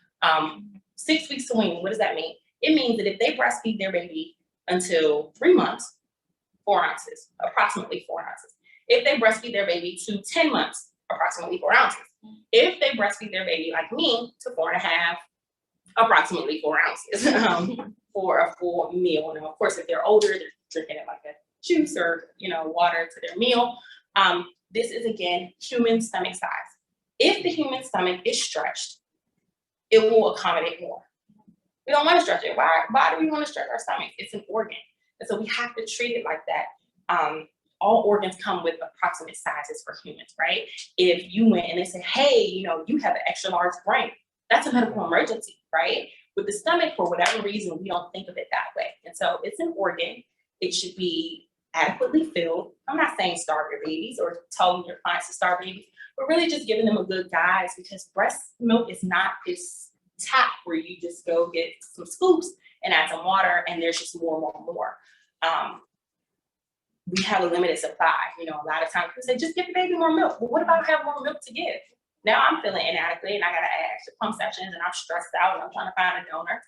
6 weeks to weaning, what does that mean? It means that if they breastfeed their baby until 3 months, 4 ounces, approximately 4 ounces. If they breastfeed their baby to 10 months, approximately 4 ounces. If they breastfeed their baby like me to 4.5, approximately 4 ounces for a full meal. And of course, if they're older, they're drinking it like a juice or, water to their meal. This is again, human stomach size. If the human stomach is stretched, it will accommodate more. We don't want to stretch it. Why do we want to stretch our stomach? It's an organ. And so we have to treat it like that. All organs come with approximate sizes for humans, right? If you went and they said, hey, you have an extra large brain, that's a medical emergency, right? With the stomach, for whatever reason, we don't think of it that way. And so it's an organ. It should be adequately filled. I'm not saying starve your babies or telling your clients to starve babies, but really just giving them a good guide, because breast milk is not this tap where you just go get some scoops and add some water and there's just more. We have a limited supply. A lot of times people say, just give the baby more milk. Well, what about I have more milk to give? Now I'm feeling inadequate and I got to add extra pump sessions and I'm stressed out and I'm trying to find a donor.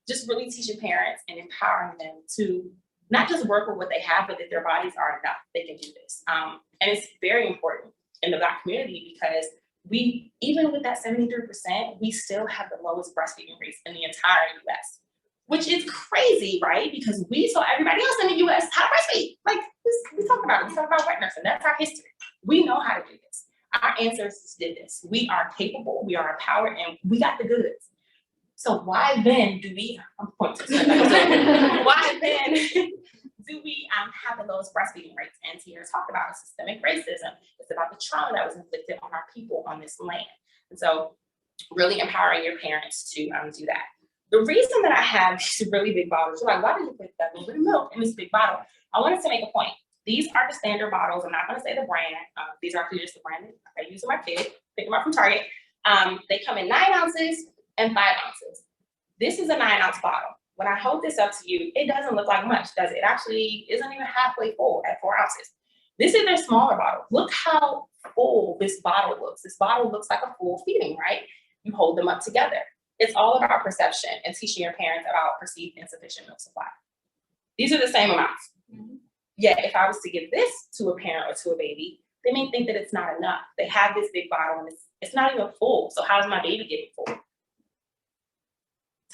Just really teaching parents and empowering them to not just work with what they have, but that their bodies are enough. They can do this. And it's very important in the Black community because we, even with that 73%, we still have the lowest breastfeeding rates in the entire US, which is crazy, right? Because we saw everybody else in the US how to breastfeed. Like, we talk about it. We talk about wet nursing. That's our history. We know how to do this. Our ancestors did this. We are capable, we are empowered, and we got the goods. So why then do we, why then do we have the lowest breastfeeding rates? And Tiara talked about systemic racism. It's about the trauma that was inflicted on our people on this land. And so really empowering your parents to do that. The reason that I have these really big bottles, you're like, why did you put that little bit of milk in this big bottle? I wanted to make a point. These are the standard bottles. I'm not going to say the brand. These are actually just the brand that I use in my kid. Pick them up from Target. They come in 9 ounces and 5 ounces. This is a 9-ounce bottle. When I hold this up to you, it doesn't look like much, does it? It actually isn't even halfway full at 4 ounces. This is their smaller bottle. Look how full this bottle looks. This bottle looks like a full feeding, right? You hold them up together. It's all about perception and teaching your parents about perceived insufficient milk supply. These are the same amounts. Yet if I was to give this to a parent or to a baby, they may think that it's not enough. They have this big bottle and it's not even full. So how is my baby getting full?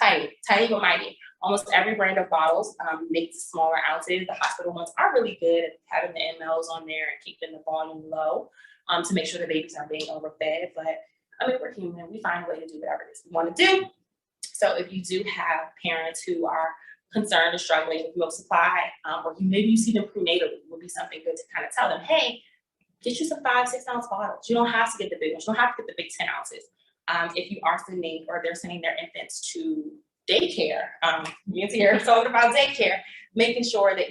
Tiny but mighty. Almost every brand of bottles makes smaller ounces. The hospital ones are really good at having the mLs on there and keeping the volume low to make sure the babies aren't being overfed. But I mean, we're human. We find a way to do whatever it is we want to do. So if you do have parents who are concerned or struggling with milk supply, or maybe you see them prenatally, would be something good to kind of tell them, hey, get you some 5-6 ounce bottles. You don't have to get the big ones. You don't have to get the big 10 ounces. If you are sending or they're sending their infants to daycare, me and Tiara talking about daycare, making sure that,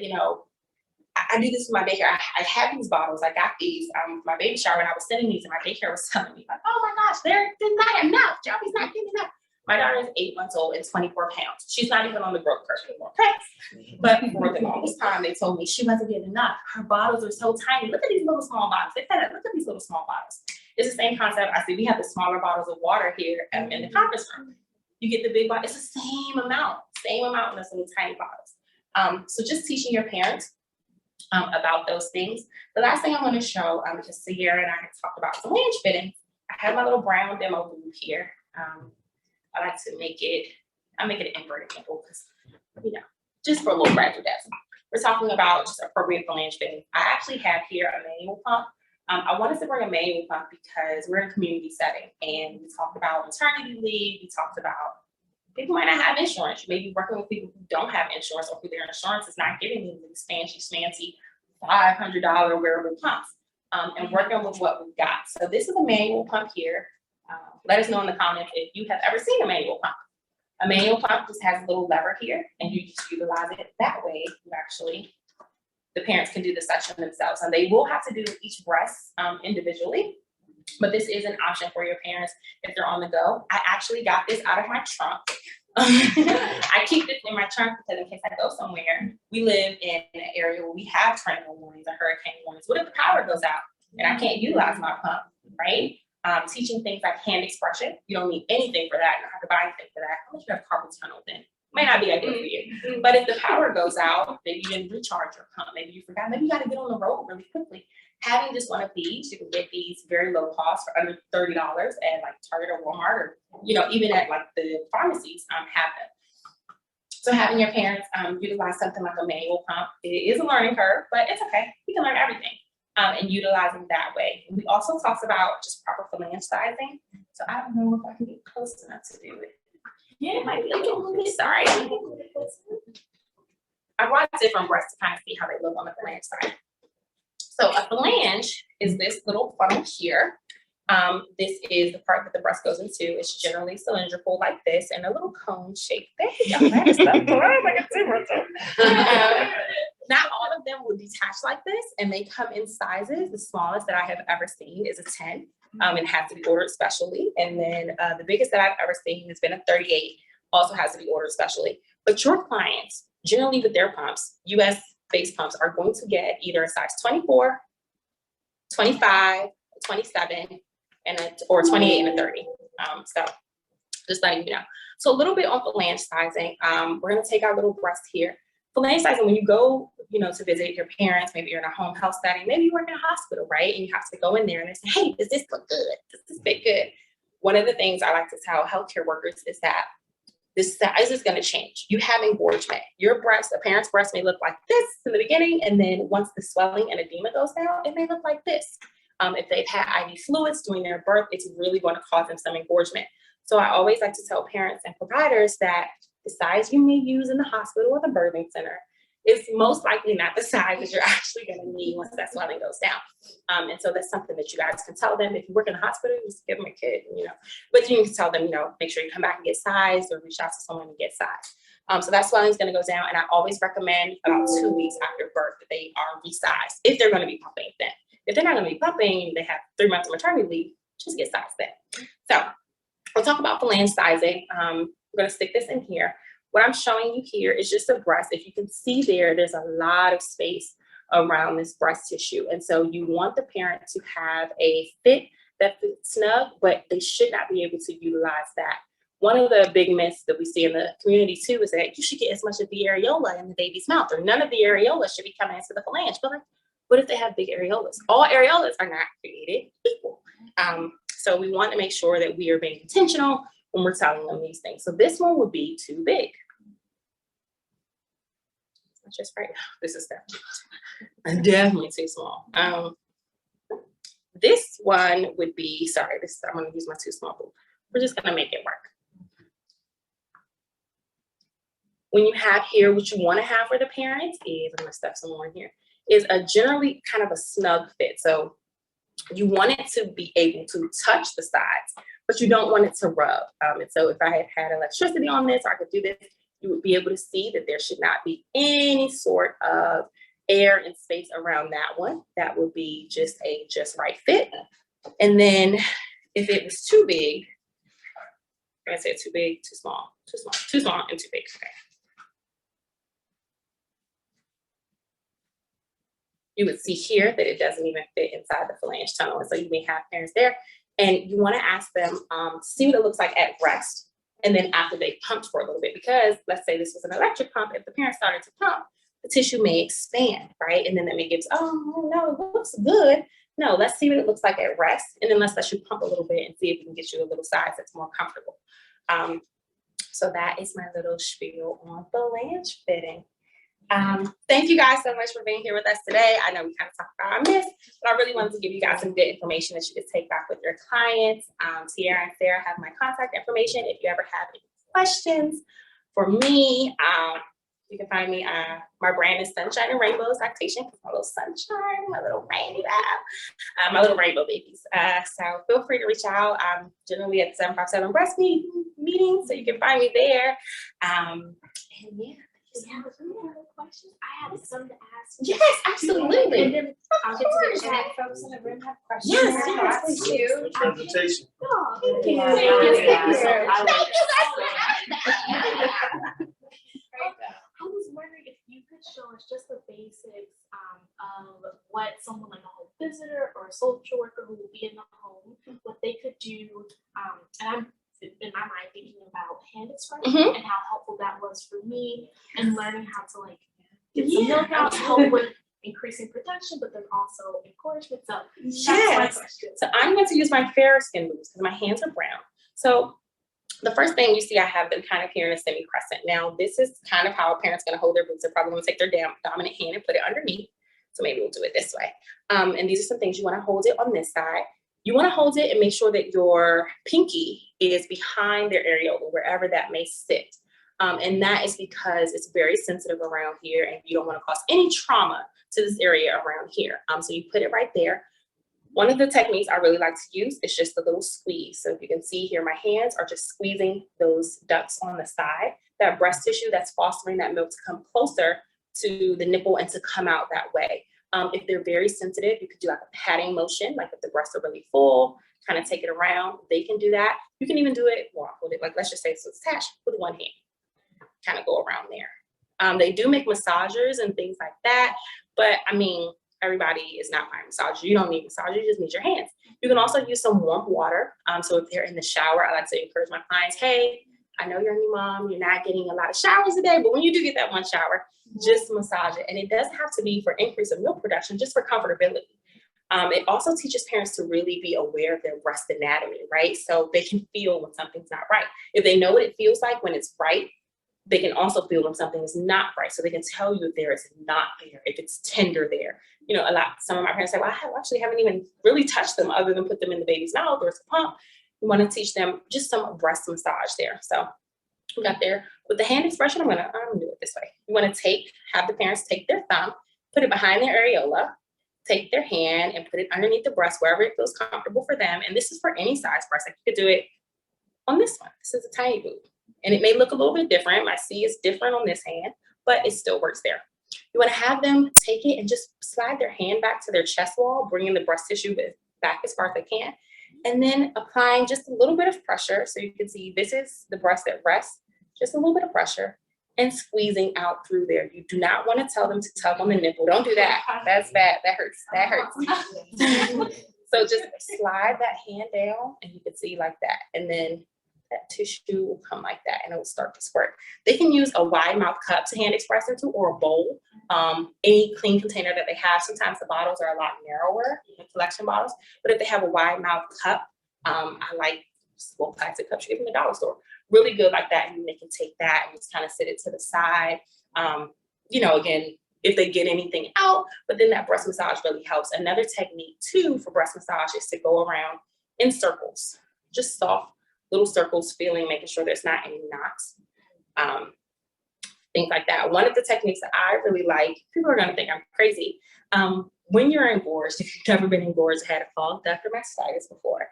I do this with my daycare. I have these bottles. I got these. My baby shower, and I was sending these, and my daycare was telling me, like, oh my gosh, there's not enough. Joey's not getting enough. My daughter is 8 months old and 24 pounds. She's not even on the growth curve anymore. But for the longest time, they told me she wasn't getting enough. Her bottles are so tiny. Look at these little small bottles. They said, look at these little small bottles. It's the same concept. I see we have the smaller bottles of water here in the conference room. You get the big bottle. It's the same amount in those little tiny bottles. So just teaching your parents about those things. The last thing I want to show, because Sierra and I had talked about the flange fitting. I have my little brown demo booth here. I like to make it an inverted nipple because, just for a little graduate depth. We're talking about just appropriate flange fitting. I actually have here a manual pump. I wanted to bring a manual pump because we're in a community setting and we talked about maternity leave. We talked about people might not have insurance. You may be working with people who don't have insurance or who their insurance is not giving them these fancy $500 wearable pumps and working with what we've got. So this is a manual pump here. Let us know in the comments if you have ever seen a manual pump. A manual pump just has a little lever here and you just utilize it that way. The parents can do the suction themselves and they will have to do each breast individually, but this is an option for your parents if they're on the go. I actually got this out of my trunk I keep this in my trunk because in case I go somewhere, we live in an area where we have tornado warnings and hurricane warnings. What if the power goes out and I can't utilize my pump, right? Teaching things like hand expression. You don't need anything for that. You don't have to buy anything for that. Unless you have carpal tunnel, then may not be ideal for you. But if the power goes out, maybe you didn't recharge your pump, maybe you forgot, maybe you got to get on the road really quickly. Having just one of these, you can get these very low cost for under $30 at like Target or Walmart, or even at like the pharmacies have them. So having your parents utilize something like a manual pump, it is a learning curve, but it's okay. You can learn everything and utilizing that way. And we also talked about just proper flange sizing. So I don't know if I can get close enough to do it. Yeah, it might be a little bit, sorry. I brought different breasts to kind of see how they look on the flange side. So a flange is this little funnel here. This is the part that the breast goes into. It's generally cylindrical like this and a little cone shape. There you go. That is so cool. I can see myself. Not all of them will detach like this, and they come in sizes. The smallest that I have ever seen is a 10. It has to be ordered specially. And then the biggest that I've ever seen has been a 38, also has to be ordered specially. But your clients, generally with their pumps, US-based pumps, are going to get either a size 24, 25, 27, or 28 and a 30. So just letting you know. So a little bit on flange sizing. We're gonna take our little breast here. Flange sizing, when you go, to visit your parents, maybe you're in a home health setting, maybe you work in a hospital, right? And you have to go in there and they say, hey, does this look good? Does this fit good? One of the things I like to tell healthcare workers is that this size is going to change. You have engorgement. Your breast, a parent's breast may look like this in the beginning, and then once the swelling and edema goes down, it may look like this. If they've had IV fluids during their birth, it's really going to cause them some engorgement. So I always like to tell parents and providers that the size you may use in the hospital or the birthing center is most likely not the size that you're actually going to need once that swelling goes down. And so that's something that you guys can tell them. If you work in a hospital, just give them a kid, but you can tell them, make sure you come back and get sized or reach out to someone and get sized. So that swelling is going to go down. And I always recommend about 2 weeks after birth that they are resized if they're going to be pumping then. If they're not going to be pumping, they have 3 months of maternity leave, just get sized then. So we'll talk about flange sizing. We're going to stick this in here. What I'm showing you here is just a breast. If you can see there's a lot of space around this breast tissue. And so you want the parent to have a fit that fits snug, but they should not be able to utilize that. One of the big myths that we see in the community too is that you should get as much of the areola in the baby's mouth, or none of the areola should be coming into the flange. But what if they have big areolas? All areolas are not created equal. So we want to make sure that we are being intentional when we're telling them these things. So this one would be too big. Just right now, this is definitely too small. This one would be, sorry, I'm going to use my too small book. We're just going to make it work. When you have here, what you want to have for the parents is, I'm going to stuff some more in here, is a generally kind of a snug fit. So you want it to be able to touch the sides, but you don't want it to rub. And so if I had electricity on this, or I could do this, you would be able to see that there should not be any sort of air and space around that one. That would be just a just right fit. And then if it was too big, I said too big, too small, too small, too small, and too big. Okay. You would see here that it doesn't even fit inside the flange tunnel. And so you may have parents there, and you want to ask them, see what it looks like at rest. And then after they pumped for a little bit, because let's say this was an electric pump, if the parent started to pump, the tissue may expand, right? And then that may give, oh no, it looks good. No, let's see what it looks like at rest. And then let's let you pump a little bit and see if we can get you a little size that's more comfortable. So that is my little spiel on flange fitting. Thank you guys so much for being here with us today. I know we kind of talked about our myths, but I really wanted to give you guys some good information that you could take back with your clients. Sierra and Sarah have my contact information. If you ever have any questions for me, you can find me. My brand is SonShine and Rainbows Lactation. My little sunshine, my little rainbow, my little rainbow babies. So feel free to reach out. I'm generally at 757 breastfeeding meetings, so you can find me there. And yeah. Yeah, questions. I have some to ask. Yes, absolutely. And then I'll get to the course. chat. Folks in the room have questions. Yes, please do. Good presentation. Oh, Thank you. Thank you. Thank you. I was wondering if you could show us just the basics of what someone like a home visitor or a social worker who will be in the home, what they could do. And I'm in my mind thinking about hand expression and how helpful that was for me and learning how to like get some milk out, help with increasing production, but then also encouragement. So that's my question. So I'm going to use my fair skin boots because my hands are brown. So the first thing you see, I have them kind of here in a semi-crescent. Now, this is kind of how a parent's going to hold their boots. They're probably going to take their dominant hand and put it underneath. So maybe we'll do it this way. And these are some things you want to hold it on this side. You want to hold it and make sure that your pinky is behind their areola, wherever that may sit. And that is because it's very sensitive around here and you don't want to cause any trauma to this area around here. So you put it right there. One of the techniques I really like to use is just a little squeeze. So if you can see here, my hands are just squeezing those ducts on the side, that breast tissue that's fostering that milk to come closer to the nipple and to come out that way. If they're very sensitive, you could do like a patting motion, like if the breasts are really full, kind of take it around, they can do that. You can even do it, well, like let's just say so it's attached with one hand, kind of go around there. They do make massagers and things like that, but I mean, everybody is not my massager. You don't need massager, you just need your hands. You can also use some warm water. So if they're in the shower, I like to encourage my clients, hey, I know you're a new mom, you're not getting a lot of showers a day, but when you do get that one shower, just massage it. And it doesn't have to be for increase of milk production, just for comfortability. It also teaches parents to really be aware of their breast anatomy, right? So they can feel when something's not right. If they know what it feels like when it's right, they can also feel when something is not right. So they can tell you if there is not there, if it's tender there. You know, some of my parents say, well, I actually haven't even really touched them other than put them in the baby's mouth or it's a pump. We want to teach them just some breast massage there. So we got there with the hand expression. I'm gonna do it this way. You want to have the parents take their thumb, put it behind their areola, take their hand and put it underneath the breast, wherever it feels comfortable for them. And this is for any size breast. Like you could do it on this one. This is a tiny boob. And it may look a little bit different. My C is different on this hand, but it still works there. You want to have them take it and just slide their hand back to their chest wall, bringing the breast tissue back as far as they can. And then applying just a little bit of pressure. So you can see this is the breast at rest, just a little bit of pressure and squeezing out through there. You do not want to tell them to tug on the nipple. Don't do that. That's bad. That hurts. That hurts. So just slide that hand down and you can see like that. And then that tissue will come like that and it will start to squirt. They can use a wide mouth cup to hand express into or a bowl, any clean container that they have. Sometimes the bottles are a lot narrower, the collection bottles, but if they have a wide mouth cup, I like small plastic cups you get from the dollar store. Really good like that. And they can take that and just kind of sit it to the side. You know, again, if they get anything out, but then that breast massage really helps. Another technique too for breast massage is to go around in circles, just soft little circles, feeling, making sure there's not any knots, things like that. One of the techniques that I really like, people are gonna think I'm crazy. When you're engorged, if you've never been engorged, had a clogged duct or mastitis before,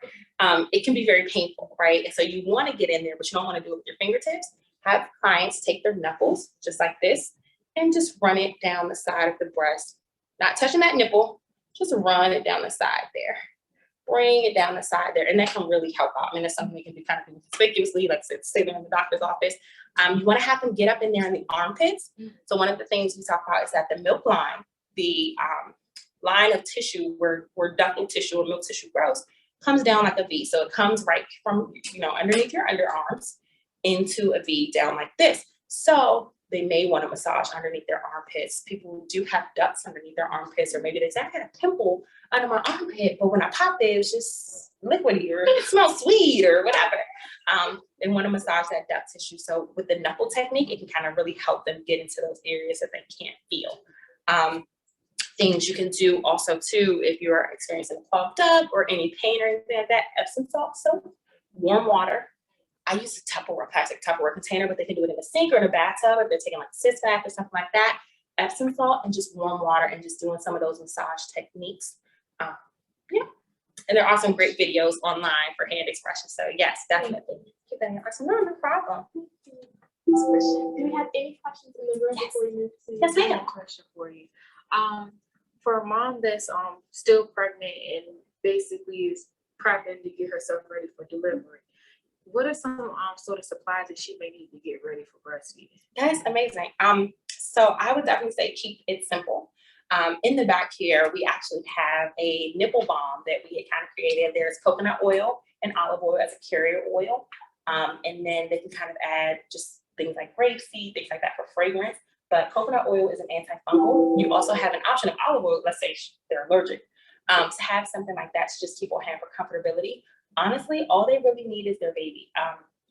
it can be very painful, right? And so you wanna get in there, but you don't wanna do it with your fingertips. Have clients take their knuckles, just like this, and just run it down the side of the breast, not touching that nipple, just run it down the side there. Bring it down the side there, and that can really help out. I mean, it's something we can do kind of conspicuously, like say they're in the doctor's office. You want to have them get up in there in the armpits. So one of the things we talk about is that the milk line, the line of tissue where ductal tissue or milk tissue grows, comes down like a V. So it comes right from, you know, underneath your underarms into a V down like this. So they may want to massage underneath their armpits. People who do have ducts underneath their armpits, or maybe they say, I got a pimple under my armpit, but when I popped it, it was just liquidy, or it smells sweet, or whatever. They want to massage that duct tissue. So with the knuckle technique, it can kind of really help them get into those areas that they can't feel. Things you can do also too, if you're experiencing a clogged duct or any pain or anything like that, Epsom salt soap, warm water. I use a Tupperware, plastic Tupperware container, but they can do it in a sink or in a bathtub if they're taking like a sitz bath or something like that. Epsom salt and just warm water and just doing some of those massage techniques. Yeah. And there are some great videos online for hand expression. So yes, definitely. Keep that in your arsenal. No problem. these questions. Do we have any questions in the room before we move to? Yes, I ma'am. have a question for you. For a mom that's still pregnant and basically is prepping to get herself ready for delivery, what are some sort of supplies that she may need to get ready for breastfeeding? That's amazing. So I would definitely say keep it simple. In the back here, we actually have a nipple balm that we had kind of created. There's coconut oil and olive oil as a carrier oil. And then they can kind of add just things like grapeseed, things like that for fragrance. But coconut oil is an antifungal. You also have an option of olive oil, let's say they're allergic, to have something like that to just keep on hand for comfortability. Honestly, all they really need is their baby.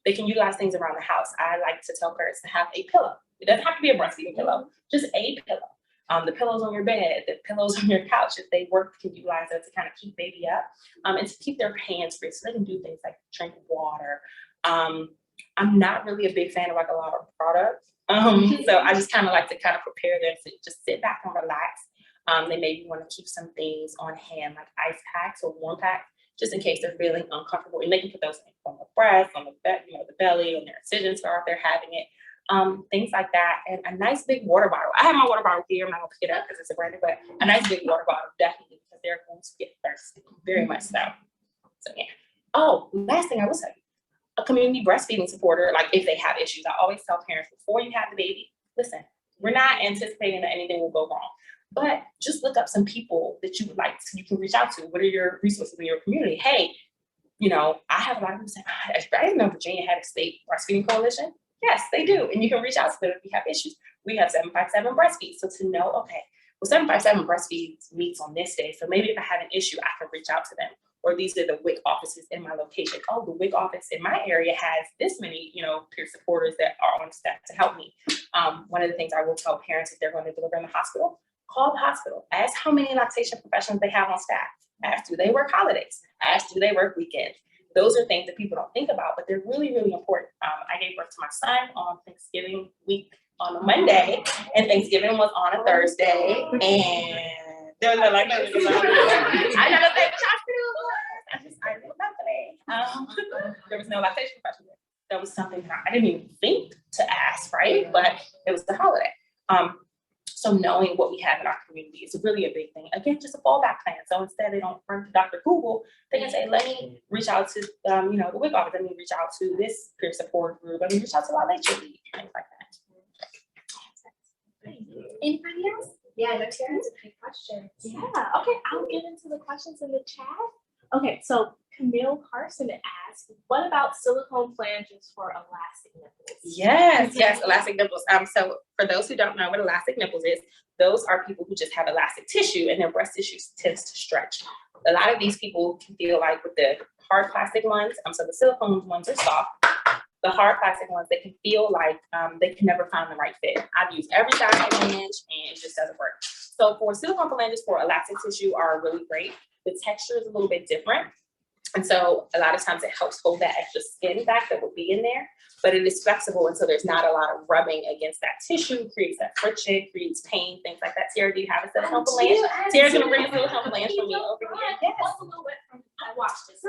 They can utilize things around the house. I like to tell parents to have a pillow. It doesn't have to be a breastfeeding pillow, just a pillow. The pillows on your bed, the pillows on your couch, if they work, can utilize that to kind of keep baby up and to keep their hands free so they can do things like drink water. I'm not really a big fan of like a lot of products. So I just kind of like to kind of prepare them to just sit back and relax. They maybe want to keep some things on hand like ice packs or warm packs, just in case they're feeling uncomfortable. And they can put those on the breast, on the the belly, on their incision scar if they're having it. Things like that, and a nice big water bottle. I have my water bottle here. I'm not gonna pick it up because it's a brand new, but a nice big water bottle definitely because they're going to get thirsty, very much so. So yeah. Oh, last thing I will tell you, a community breastfeeding supporter. Like if they have issues, I always tell parents before you have the baby, listen, we're not anticipating that anything will go wrong, but just look up some people that you would like to, you can reach out to. What are your resources in your community? Hey, I have a lot of people saying, I didn't know Virginia had a state breastfeeding coalition. Yes, they do. And you can reach out to them if you have issues. We have 757 breastfeed. So to know, okay, well, 757 breastfeeds meets on this day. So maybe if I have an issue, I can reach out to them. Or these are the WIC offices in my location. Oh, the WIC office in my area has this many, peer supporters that are on staff to help me. One of the things I will tell parents if they're going to deliver in the hospital, call the hospital. Ask how many lactation professionals they have on staff. Ask, do they work holidays? Ask, do they work weekends? Those are things that people don't think about, but they're really, really important. I gave birth to my son on Thanksgiving week on a Monday, and Thanksgiving was on a Thursday, and there was no lactation. I never said hospital. I didn't know. There was no lactation professional. That was something that I didn't even think to ask, right? But it was the holiday. So knowing what we have in our community is really a big thing. Again, just a fallback plan. So instead they don't run to Dr. Google, they can say, let me reach out to the WIC office, let me reach out to this peer support group, let me reach out to our lecture lead, things like that. Anybody else? Yeah, no, Tara has a great question. Yeah, okay, I'll get into the questions in the chat. Okay, so Camille Carson asked, what about silicone flanges for elastic nipples? Yes, elastic nipples. So for those who don't know what elastic nipples is, those are people who just have elastic tissue and their breast tissue tends to stretch. A lot of these people can feel like with the hard plastic ones, so the silicone ones are soft. The hard plastic ones, they can feel like they can never find the right fit. I've used every size flange and it just doesn't work. So for silicone phalanges for elastic tissue are really great. The texture is a little bit different. And so a lot of times it helps hold that extra skin back that would be in there, but it is flexible. And so there's not a lot of rubbing against that tissue, creates that friction, creates pain, things like that. Tiara, do you have a silicone phalange? Tiara's gonna bring a silicone phalange for me over here. Yes. I watched this.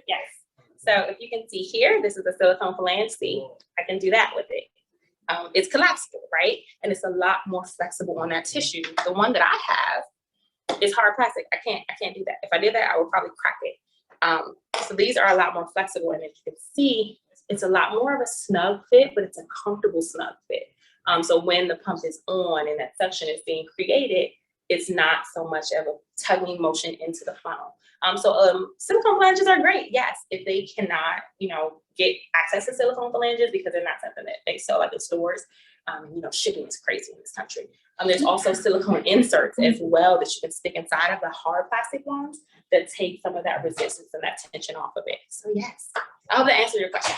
Yes. So if you can see here, this is a silicone phalange. See, I can do that with it. It's collapsible, right? And it's a lot more flexible on that tissue. The one that I have is hard plastic. I can't do that. If I did that, I would probably crack it. So these are a lot more flexible, and if you can see, it's a lot more of a snug fit, but it's a comfortable snug fit. So when the pump is on and that suction is being created, it's not so much of a tugging motion into the funnel. Silicone phalanges are great, yes, if they cannot, get access to silicone phalanges because they're not something that they sell at the stores. Shipping is crazy in this country. There's also silicone inserts as well that you can stick inside of the hard plastic ones that take some of that resistance and that tension off of it. So yes, I hope that answered your question.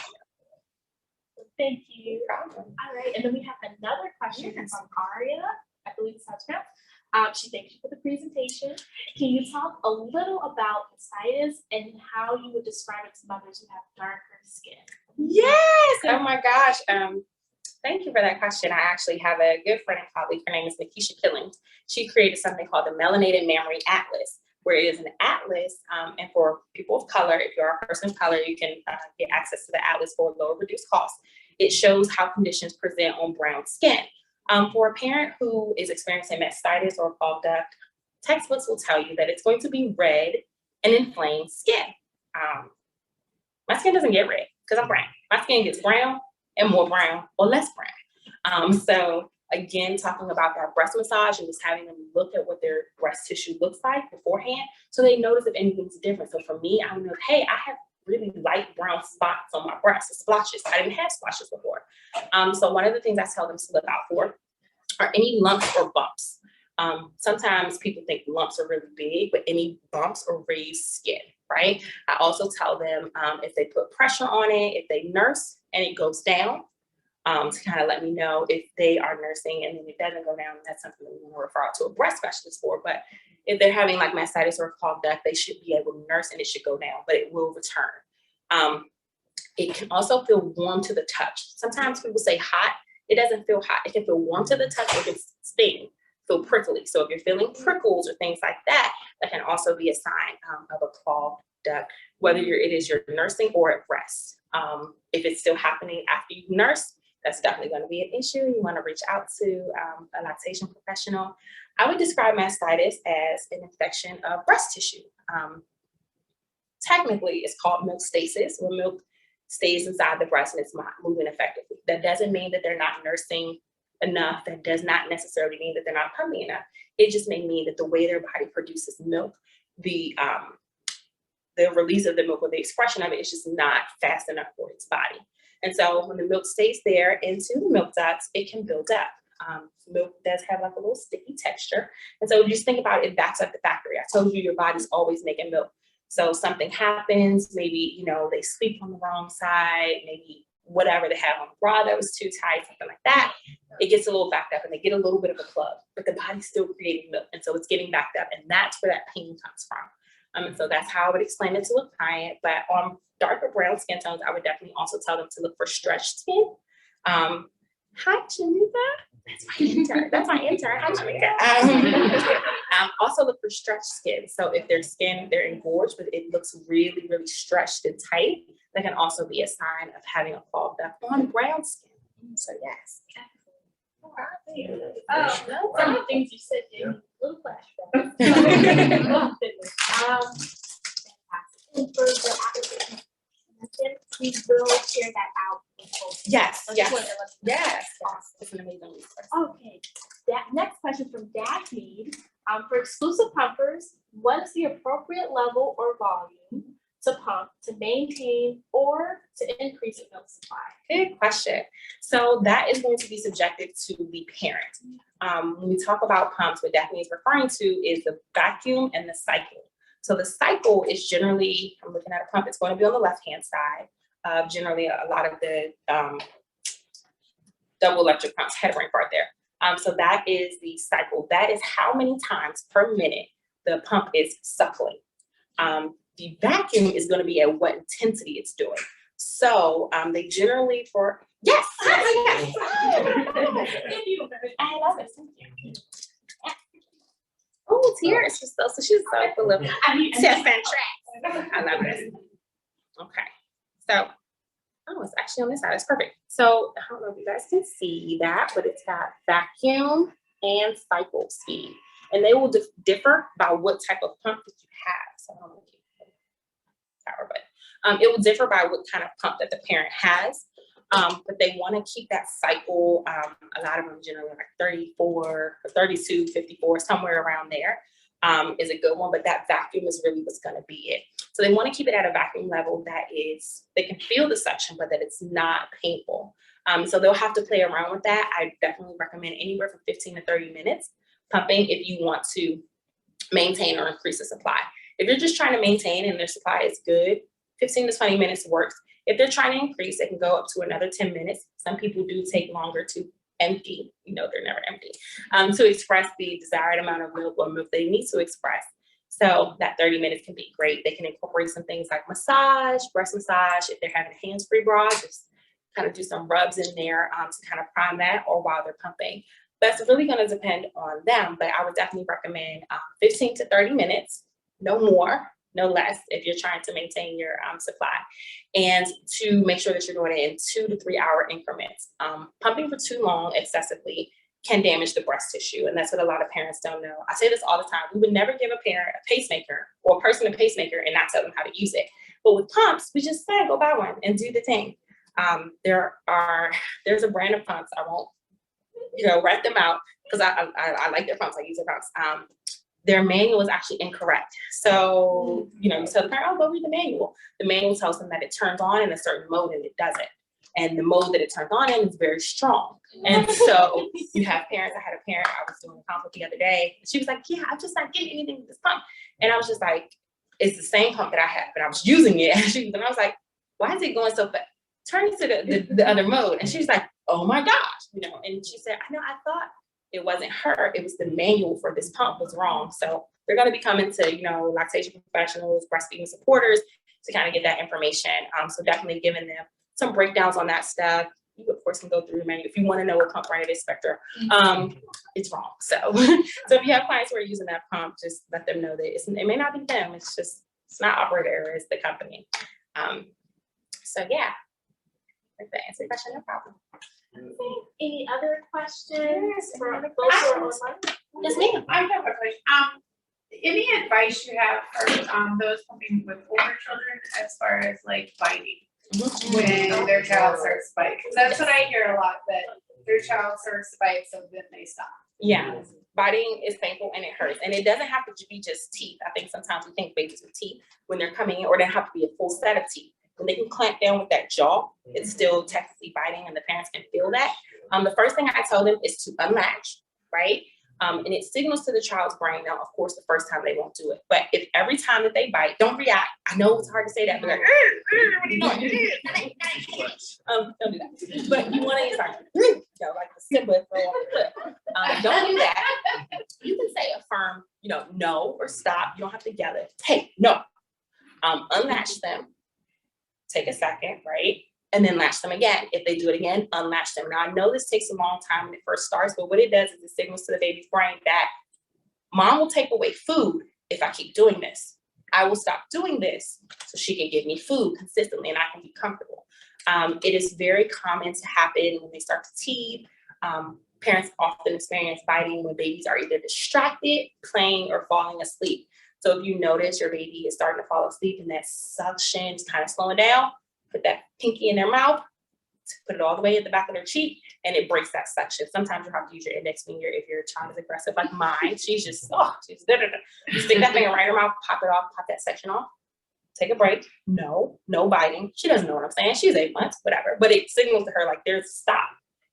Thank you. All right, and then we have another question from Aria. I believe it's how it's pronounced. She thanks you for the presentation. Can you talk a little about mastitis and how you would describe it to mothers who have darker skin? Yes. Oh my gosh. Thank you for that question. I actually have a good friend and colleague. Her name is Nichelle. She created something called the Melanated Mammary Atlas. where it is an atlas. And for people of color, if you're a person of color, you can get access to the atlas for a lower reduced cost. It shows how conditions present on brown skin. For a parent who is experiencing mastitis or clogged duct, textbooks will tell you that it's going to be red and inflamed skin. My skin doesn't get red because I'm brown. My skin gets brown and more brown or less brown. So again, talking about that breast massage and just having them look at what their breast tissue looks like beforehand, so they notice if anything's different. So for me, I know, hey, I have really light brown spots on my breast, the splotches. I didn't have splotches before. So one of the things I tell them to look out for are any lumps or bumps. Sometimes people think lumps are really big, but any bumps or raised skin, right? I also tell them if they put pressure on it, if they nurse and it goes down, to kind of let me know if they are nursing and then it doesn't go down, that's something that we want to refer out to a breast specialist for. But if they're having like mastitis or clogged duct, they should be able to nurse and it should go down, but it will return. It can also feel warm to the touch. Sometimes people say hot. It doesn't feel hot. It can feel warm to the touch or it can sting, feel prickly. So if you're feeling prickles or things like that, that can also be a sign of a clogged duct, whether it is you're nursing or at rest. If it's still happening after you've nursed, that's definitely going to be an issue. You want to reach out to a lactation professional. I would describe mastitis as an infection of breast tissue. Technically, it's called milk stasis, where milk stays inside the breast and it's not moving effectively. That doesn't mean that they're not nursing enough. That does not necessarily mean that they're not pumping enough. It just may mean that the way their body produces milk, the release of the milk or the expression of it is just not fast enough for its body. And so when the milk stays there into the milk ducts, it can build up. Milk does have like a little sticky texture. And so just think about it, backs up the factory. I told you your body's always making milk. So something happens, maybe, they sleep on the wrong side, maybe whatever they have on the bra that was too tight, something like that. It gets a little backed up and they get a little bit of a plug, but the body's still creating milk. And so it's getting backed up and that's where that pain comes from. And so that's how I would explain it to a client. But on darker brown skin tones, I would definitely also tell them to look for stretched skin. Hi, Jamaica. That's my intern. That's my intern. Hi, Jamaica. Also look for stretched skin. So if their skin, they're engorged, but it looks really, really stretched and tight, that can also be a sign of having a clogged duct on brown skin. So yes. Some of the things you said gave me a little flashback. And for the application, we will share that out. Yes, I just yes, wanted to let you know. yes. It's an amazing resource. Okay, that next question from Daphne. For exclusive pumpers, what is the appropriate level or volume to pump to maintain or to increase the milk supply? Good question. So that is going to be subjected to the parent. When we talk about pumps, what Daphne is referring to is the vacuum and the cycle. So the cycle is generally, I'm looking at a pump, it's going to be on the left-hand side. Generally, a lot of the double electric pumps, head ring part there. So that is the cycle. That is how many times per minute the pump is suckling. The vacuum is going to be at what intensity it's doing. So they generally yes. I love it. Thank you. Oh, it's here. It's just so she's so full of tips and tricks. I love this. Okay. So, it's actually on this side. It's perfect. So I don't know if you guys can see that, but it's got vacuum and cycle speed. And they will differ by what type of pump that you have. So I don't know if you can power, but it will differ by what kind of pump that the parent has. But they want to keep that cycle. A lot of them generally like 34, 32, 54, somewhere around there is a good one. But that vacuum is really what's going to be it. So they want to keep it at a vacuum level that is, they can feel the suction, but that it's not painful. So they'll have to play around with that. I definitely recommend anywhere from 15 to 30 minutes pumping if you want to maintain or increase the supply. If you're just trying to maintain and their supply is good, 15 to 20 minutes works. If they're trying to increase, they can go up to another 10 minutes. Some people do take longer to empty, they're never empty, to express the desired amount of milk or milk they need to express. So that 30 minutes can be great. They can incorporate some things like massage, breast massage. If they're having a hands-free bra, just kind of do some rubs in there to kind of prime that, or while they're pumping. But it's really going to depend on them. But I would definitely recommend 15 to 30 minutes no more, no less, if you're trying to maintain your supply, and to make sure that you're doing it in 2 to 3 hour increments. Pumping for too long excessively can damage the breast tissue, and that's what a lot of parents don't know. I say this all the time. We would never give a parent a pacemaker or a person a pacemaker and not tell them how to use it. But with pumps, we just say, go buy one and do the thing. There's a brand of pumps. I won't, write them out because I like their pumps. I use their pumps. Their manual is actually incorrect. So, you tell the parent, oh, go read the manual. The manual tells them that it turns on in a certain mode and it doesn't. And the mode that it turns on in is very strong. And so you have parents. I had a parent, I was doing a consult the other day. She was like, yeah, I'm just not getting anything with this pump. And I was just like, it's the same pump that I have, but I was using it. And I was like, why is it going so fast? Turn it to the other mode. And she was like, oh my gosh, and she said, I thought it wasn't her. It was the manual for this pump was wrong. So they're going to be coming to, lactation professionals, breastfeeding supporters to kind of get that information. So definitely giving them some breakdowns on that stuff. You, of course, can go through the manual. If you want to know what pump brand it is, Spectre, it's wrong. So if you have clients who are using that pump, just let them know that it may not be them. It's not operator error, it's the company. So yeah, if that answers your question, no problem. Any other questions Yes, for any other those who are questions? online? Yes, ma'am. I have a question. Any advice you have for those pumping with older children as far as like biting when their child starts to bite? Because that's what I hear a lot, that their child starts to bite, so then they stop. Yeah, biting is painful and it hurts. And it doesn't have to be just teeth. I think sometimes we think babies with teeth when they're coming in, or they have to be a full set of teeth. When they can clamp down with that jaw, it's still technically biting and the parents can feel that. The first thing I tell them is to unlatch, right? And it signals to the child's brain. Now, of course, the first time they won't do it. But if every time that they bite, don't react. I know it's hard to say that, but like, what are you doing? Don't do that. But you want to start, like the Simba throw off the cliff. Don't do that. You can say a firm, no or stop. You don't have to yell it. Hey, no. Unlatch them. Take a second, right? And then latch them again. If they do it again, unlatch them. Now, I know this takes a long time when it first starts, but what it does is it signals to the baby's brain that mom will take away food if I keep doing this. I will stop doing this so she can give me food consistently and I can be comfortable. It is very common to happen when they start to teeth. Parents often experience biting when babies are either distracted, playing, or falling asleep. So if you notice your baby is starting to fall asleep and that suction is kind of slowing down, put that pinky in their mouth, put it all the way at the back of their cheek, and it breaks that suction. Sometimes you have to use your index finger if your child is aggressive, like mine. She's just, You stick that finger right in her mouth, pop it off, pop that section off, take a break. No biting. She doesn't know what I'm saying. She's 8 months, whatever. But it signals to her like there's a stop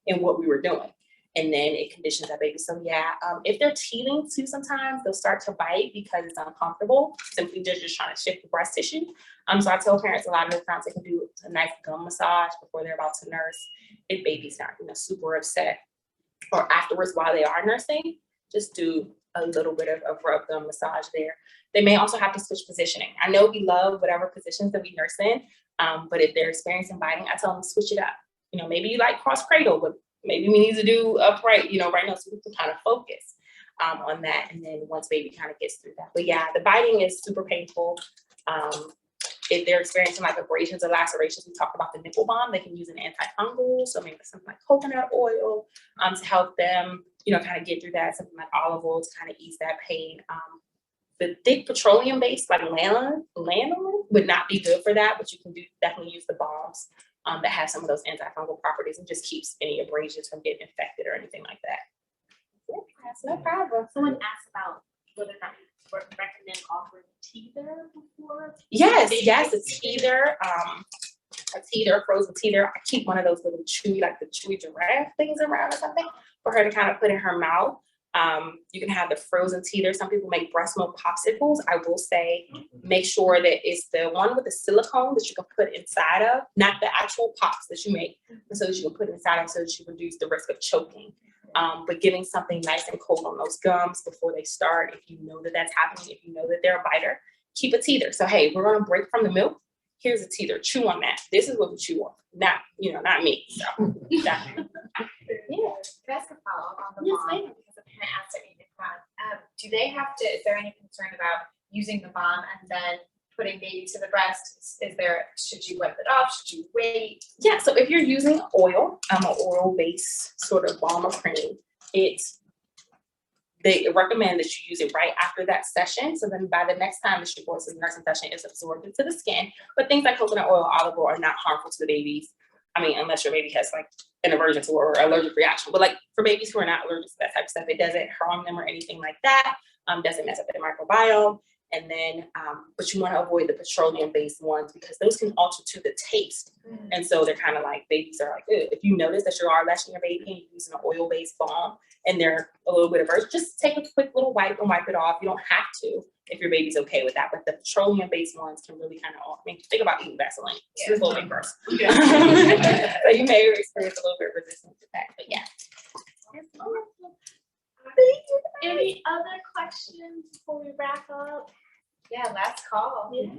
in what we were doing. And then it conditions that baby. So yeah, if they're teething too, sometimes they'll start to bite because it's uncomfortable, simply just trying to shift the breast tissue. So I tell parents a lot of the times they can do a nice gum massage before they're about to nurse. If baby's not super upset, or afterwards while they are nursing, just do a little bit of rub gum massage there. They may also have to switch positioning. I know we love whatever positions that we nurse in, but if they're experiencing biting, I tell them to switch it up. Maybe you like cross cradle, but maybe we need to do upright, right now, so we can kind of focus on that. And then once baby kind of gets through that. But yeah, the biting is super painful. If they're experiencing like abrasions or lacerations, we talked about the nipple balm. They can use an antifungal, so maybe something like coconut oil to help them, kind of get through that. Something like olive oil to kind of ease that pain. The thick petroleum-based, like lanolin, would not be good for that, but you can definitely use the balms that have some of those antifungal properties and just keeps any abrasions from getting infected or anything like that. Yeah, that's no problem. Someone asked about whether or not you recommend offering teether before. Yes, a teether, frozen teether. I keep one of those little chewy, like the chewy giraffe things around or something for her to kind of put in her mouth. You can have the frozen teether. Some people make breast milk popsicles. I will say, make sure that it's the one with the silicone that you can put inside of, not the actual pops that you make, so that you can put inside of so that you reduce the risk of choking. But getting something nice and cold on those gums before they start, if you know that that's happening, if you know that they're a biter, keep a teether. So, hey, we're going to break from the milk. Here's a teether. Chew on that. This is what we chew on. Not me. So, definitely. Yeah. Can I ask a follow-up on the Yes, mom? ma'am. Because a parent asked it in the crowd. Do they have to, is there any concern about using the balm and then putting baby to the breast? Should you wipe it off? Should you wait? Yeah, so if you're using oil, an oil-based sort of balm or cream, they recommend that you use it right after that session. So then by the next time that she goes to the nursing session, it's absorbed into the skin. But things like coconut oil, olive oil are not harmful to the babies. I mean, unless your baby has like an aversion to or allergic reaction. But like for babies who are not allergic to that type of stuff, it doesn't harm them or anything like that. Doesn't mess up their microbiome. And then, but you want to avoid the petroleum-based ones because those can alter to the taste. And so they're kind of like, babies are like, ugh. If you notice that you are latching your baby and you're using an oil-based balm and they're a little bit averse, just take a quick little wipe and wipe it off. You don't have to if your baby's okay with that. But the petroleum-based ones can really kind of, think about eating Vaseline. It's a little bit gross. Yeah. So you may experience a little bit of resistance to that, but yeah. Any other questions before we wrap up? Yeah, last call. Yeah.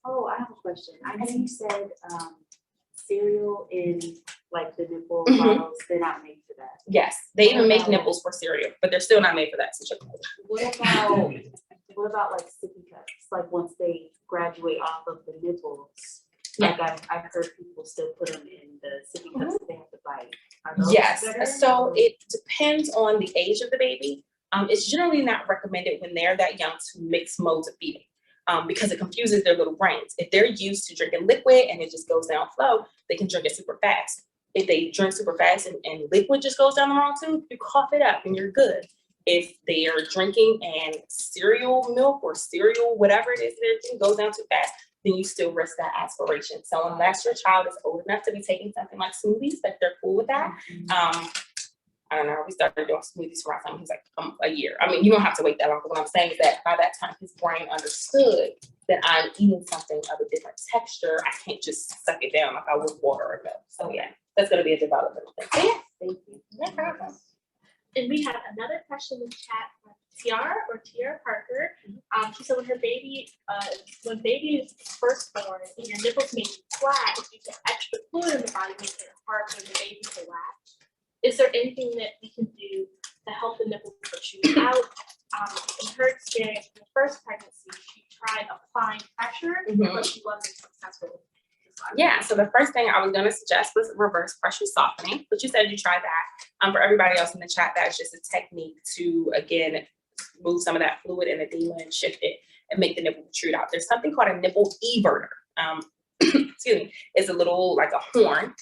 Oh, I have a question. I know you said cereal in like the nipple bottles, they're not made for that. Yes, they even make nipples for cereal, but they're still not made for that. So What about like sippy cups? Like once they graduate off of the nipples, like I've heard people still put them in the sippy cups that they have to bite. Are those yes, better? so it depends on the age of the baby. It's generally not recommended when they're that young to mix modes of feeding because it confuses their little brains. If they're used to drinking liquid and it just goes down flow, they can drink it super fast. If they drink super fast and liquid just goes down the wrong tube, you cough it up and you're good. If they are drinking and cereal milk or cereal, whatever it is they're drinking, goes down too fast, then you still risk that aspiration. So unless your child is old enough to be taking something like smoothies, that they're cool with that. I don't know, we started doing smoothies for our son, he's like a year. I mean, you don't have to wait that long, but what I'm saying is that by that time, his brain understood that I'm eating something of a different texture. I can't just suck it down like I would water or milk. So yeah, that's gonna be a developmental thing. So yeah, thank you. No problem. And we have another question in the chat from Tiara Parker. She said when baby is first born and your nipples may be flat, if you get extra fluid in the body, making it hard for the baby to latch. Is there anything that we can do to help the nipple protrude out? In her experience, in the first pregnancy, she tried applying pressure, but she wasn't successful. Yeah, so the first thing I was going to suggest was reverse pressure softening, but you said you tried that. For everybody else in the chat, that's just a technique to, again, move some of that fluid and edema and shift it and make the nipple protrude out. There's something called a nipple everter. Excuse me, it's a little, like a horn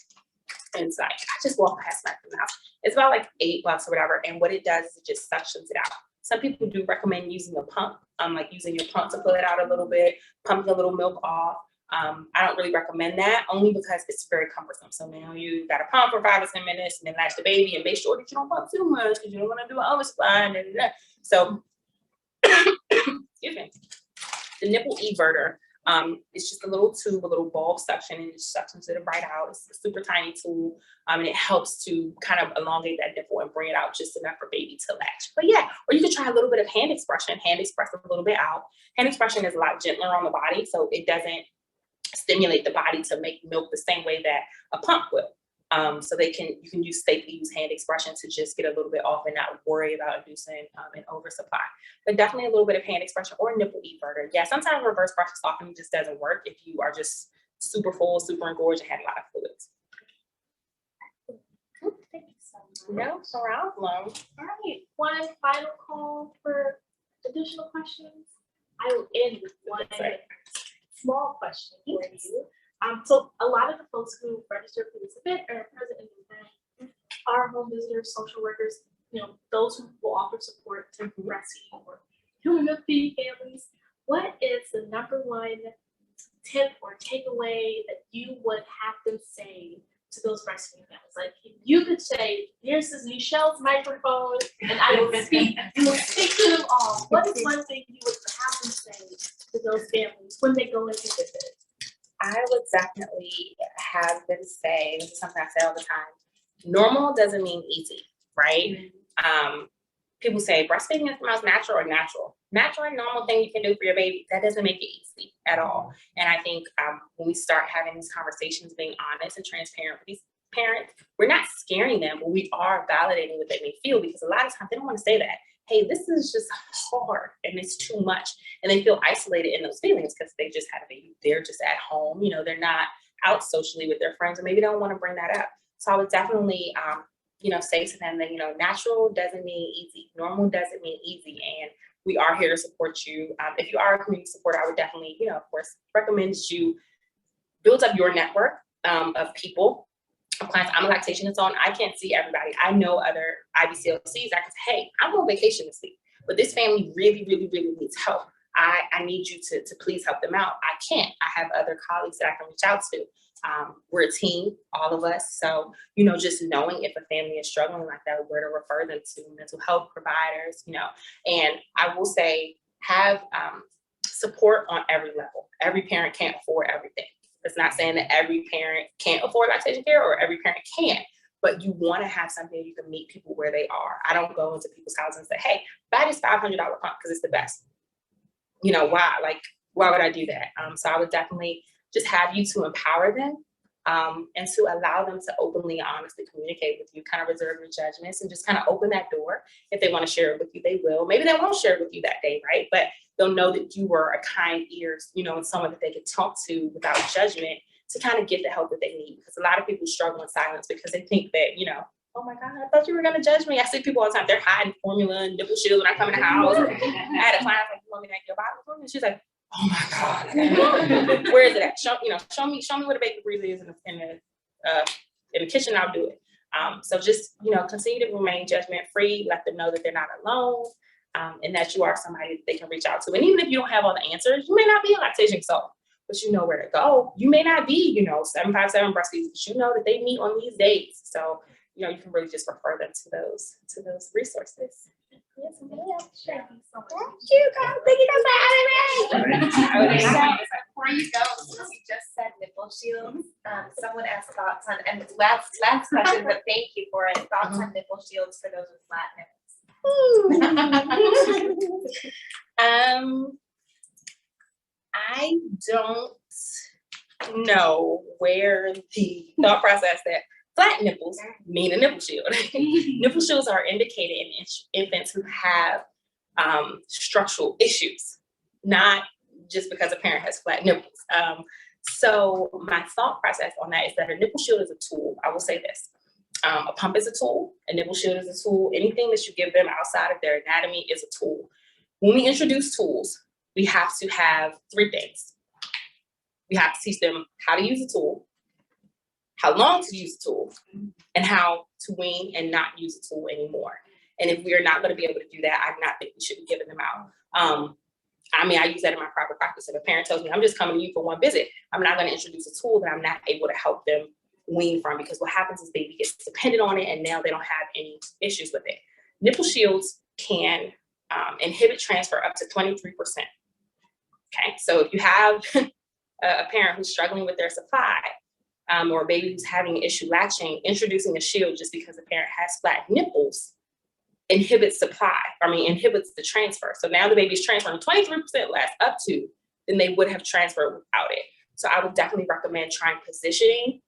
inside. I just walked past that from the house. It's about like $8 or whatever, and what it does is it just suctions it out. Some people do recommend using a pump, like using your pump to pull it out a little bit, pumping a little milk off. I don't really recommend that only because it's very cumbersome. So now you got to pump for 5 or 10 minutes and then latch the baby and make sure that you don't pump too much because you don't want to do an oversupply. So, excuse me, the nipple everter, it's just a little tube, a little bulb suction, and it suctions it right out. It's a super tiny tool, and it helps to kind of elongate that nipple and bring it out just enough for baby to latch. But yeah, or you could try a little bit of hand expression. Hand express a little bit out. Hand expression is a lot gentler on the body, so it doesn't stimulate the body to make milk the same way that a pump will. So you can safely use hand expression to just get a little bit off and not worry about inducing an oversupply. But definitely a little bit of hand expression or nipple everter. Yeah, sometimes reverse pressure softening just doesn't work if you are just super full, super engorged, and have a lot of fluids. Thank you so much. No problem. All right, one final call for additional questions. I will end with one small question for you. So a lot of the folks who registered for this event are present in the event are home visitors, social workers, those who will offer support to breastfeeding or human milk feeding families. What is the #1 tip or takeaway that you would have them say to those breastfeeding families? Like if you could say, "This is Nichelle's microphone, and I will speak." You will speak to them all. What is one thing you would have them say to those families when they go into visit? I would definitely have them say, this is something I say all the time, normal doesn't mean easy, right? People say breastfeeding is the most natural or natural. Natural and normal thing you can do for your baby, that doesn't make it easy at all. And I think when we start having these conversations, being honest and transparent with these parents, we're not scaring them, but we are validating what they may feel, because a lot of times they don't want to say that. hey, this is just hard and it's too much. And they feel isolated in those feelings because they just had a baby. They're just at home, you know, they're not out socially with their friends, or maybe they don't want to bring that up. So I would definitely, you know, say to them that, you know, natural doesn't mean easy. Normal doesn't mean easy. And we are here to support you. If you are a community supporter, I would definitely, you know, of course, recommend you build up your network of people, of clients. I'm a lactation consultant. I can't see everybody. I know other IBCLCs. I can say, hey, I'm on vacation this week, but this family really, really, really needs help. I need you to please help them out. I can't. I have other colleagues that I can reach out to. We're a team, all of us. So, you know, just knowing if a family is struggling like that, where to refer them to mental health providers, you know. And I will say, have support on every level. Every parent can't afford everything. It's not saying that every parent can't afford lactation care or every parent can, but you want to have something you can meet people where they are. I don't go into people's houses and say, hey, buy this $500 pump because it's the best. You know, why? Like, why would I do that? So I would definitely just have you to empower them and to allow them to openly and honestly communicate with you, kind of reserve your judgments and just kind of open that door. If they want to share it with you, they will. Maybe they won't share it with you that day, right? But they'll know that you were a kind ear, you know, and someone that they could talk to without judgment to kind of get the help that they need. Because a lot of people struggle in silence because they think that, you know, oh my God, I thought you were going to judge me. I see people all the time, they're hiding formula and nipple shield when I come in the house. I had a client like, you want me to make your bottle for me? And she's like, oh my God. Where is it at? Show me where the baby breather is in the kitchen, I'll do it. So just, you know, continue to remain judgment free, let them know that they're not alone, and that you are somebody that they can reach out to. And even if you don't have all the answers, you may not be a lactation consultant, but you know where to go. You may not be, you know, 757 breastfeeds, but you know that they meet on these days. So, you know, you can really just refer them to those resources. Yes, ma'am. Sure. Thank you, guys. Thank you guys for having me. Before you go, since you just said nipple shields, someone asked thoughts on, and last question, but thank you for it. Thoughts on nipple shields for those with flat nipples. I don't know where the thought process that flat nipples mean a nipple shield. Nipple shields are indicated in infants who have structural issues, not just because a parent has flat nipples. So my thought process on that is that a nipple shield is a tool. I will say this. A pump is a tool, a nipple shield is a tool. Anything that you give them outside of their anatomy is a tool. When we introduce tools, we have to have three things. We have to teach them how to use a tool, how long to use the tool, and how to wean and not use the tool anymore. And if we are not going to be able to do that, I do not think we should be giving them out. I mean, I use that in my private practice. If a parent tells me, I'm just coming to you for one visit, I'm not going to introduce a tool that I'm not able to help them wean from, because what happens is baby gets dependent on it and now they don't have any issues with it. Nipple shields can inhibit transfer up to 23%. Okay, so if you have a parent who's struggling with their supply, or a baby who's having an issue latching, introducing a shield just because the parent has flat nipples inhibits the transfer. So now the baby's transferring 23% less up to than they would have transferred without it. So I would definitely recommend trying positioning,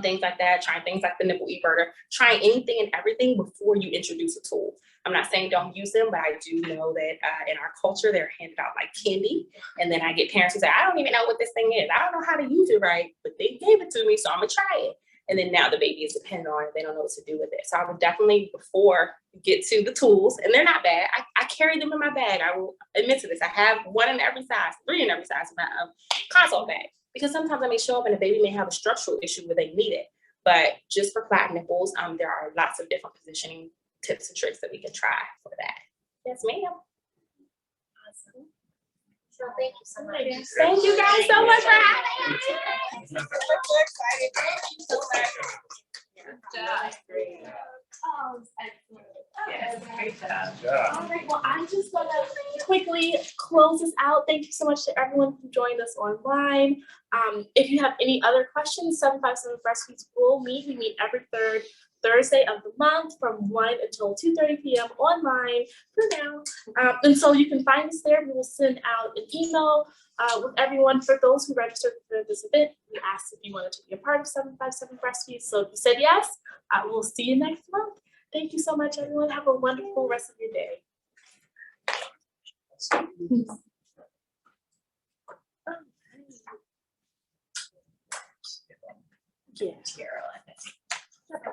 things like that, trying things like the nipple e-burger, trying anything and everything before you introduce a tool. I'm not saying don't use them, but I do know that in our culture, they're handed out like candy. And then I get parents who say, I don't even know what this thing is. I don't know how to use it right, but they gave it to me, so I'm gonna try it. And then now the baby is dependent on it. They don't know what to do with it. So I would definitely, before you get to the tools, and they're not bad, I carry them in my bag. I will admit to this. I have one in every size, 3 in every size of my console bag. Because sometimes I may show up and the baby may have a structural issue where they need it. But just for flat nipples, there are lots of different positioning tips and tricks that we can try for that. Yes, ma'am. Awesome. So thank you so much. Thank you guys so much for having me. I'm so excited. Thank you so much. Oh, excellent. Yes, great job. All right, well, I'm just gonna quickly close this out. Thank you so much to everyone who joined us online. If you have any other questions, 757 Breastfeeds will meet. We meet every third Thursday of the month from 1 until 2:30 p.m. online for now. And so you can find us there. We will send out an email with everyone. For those who registered for this event, we asked if you wanted to be a part of 757 Breastfeeds. So if you said yes, I will see you next month. Thank you so much, everyone. Have a wonderful rest of your day. Yeah. Carolyn.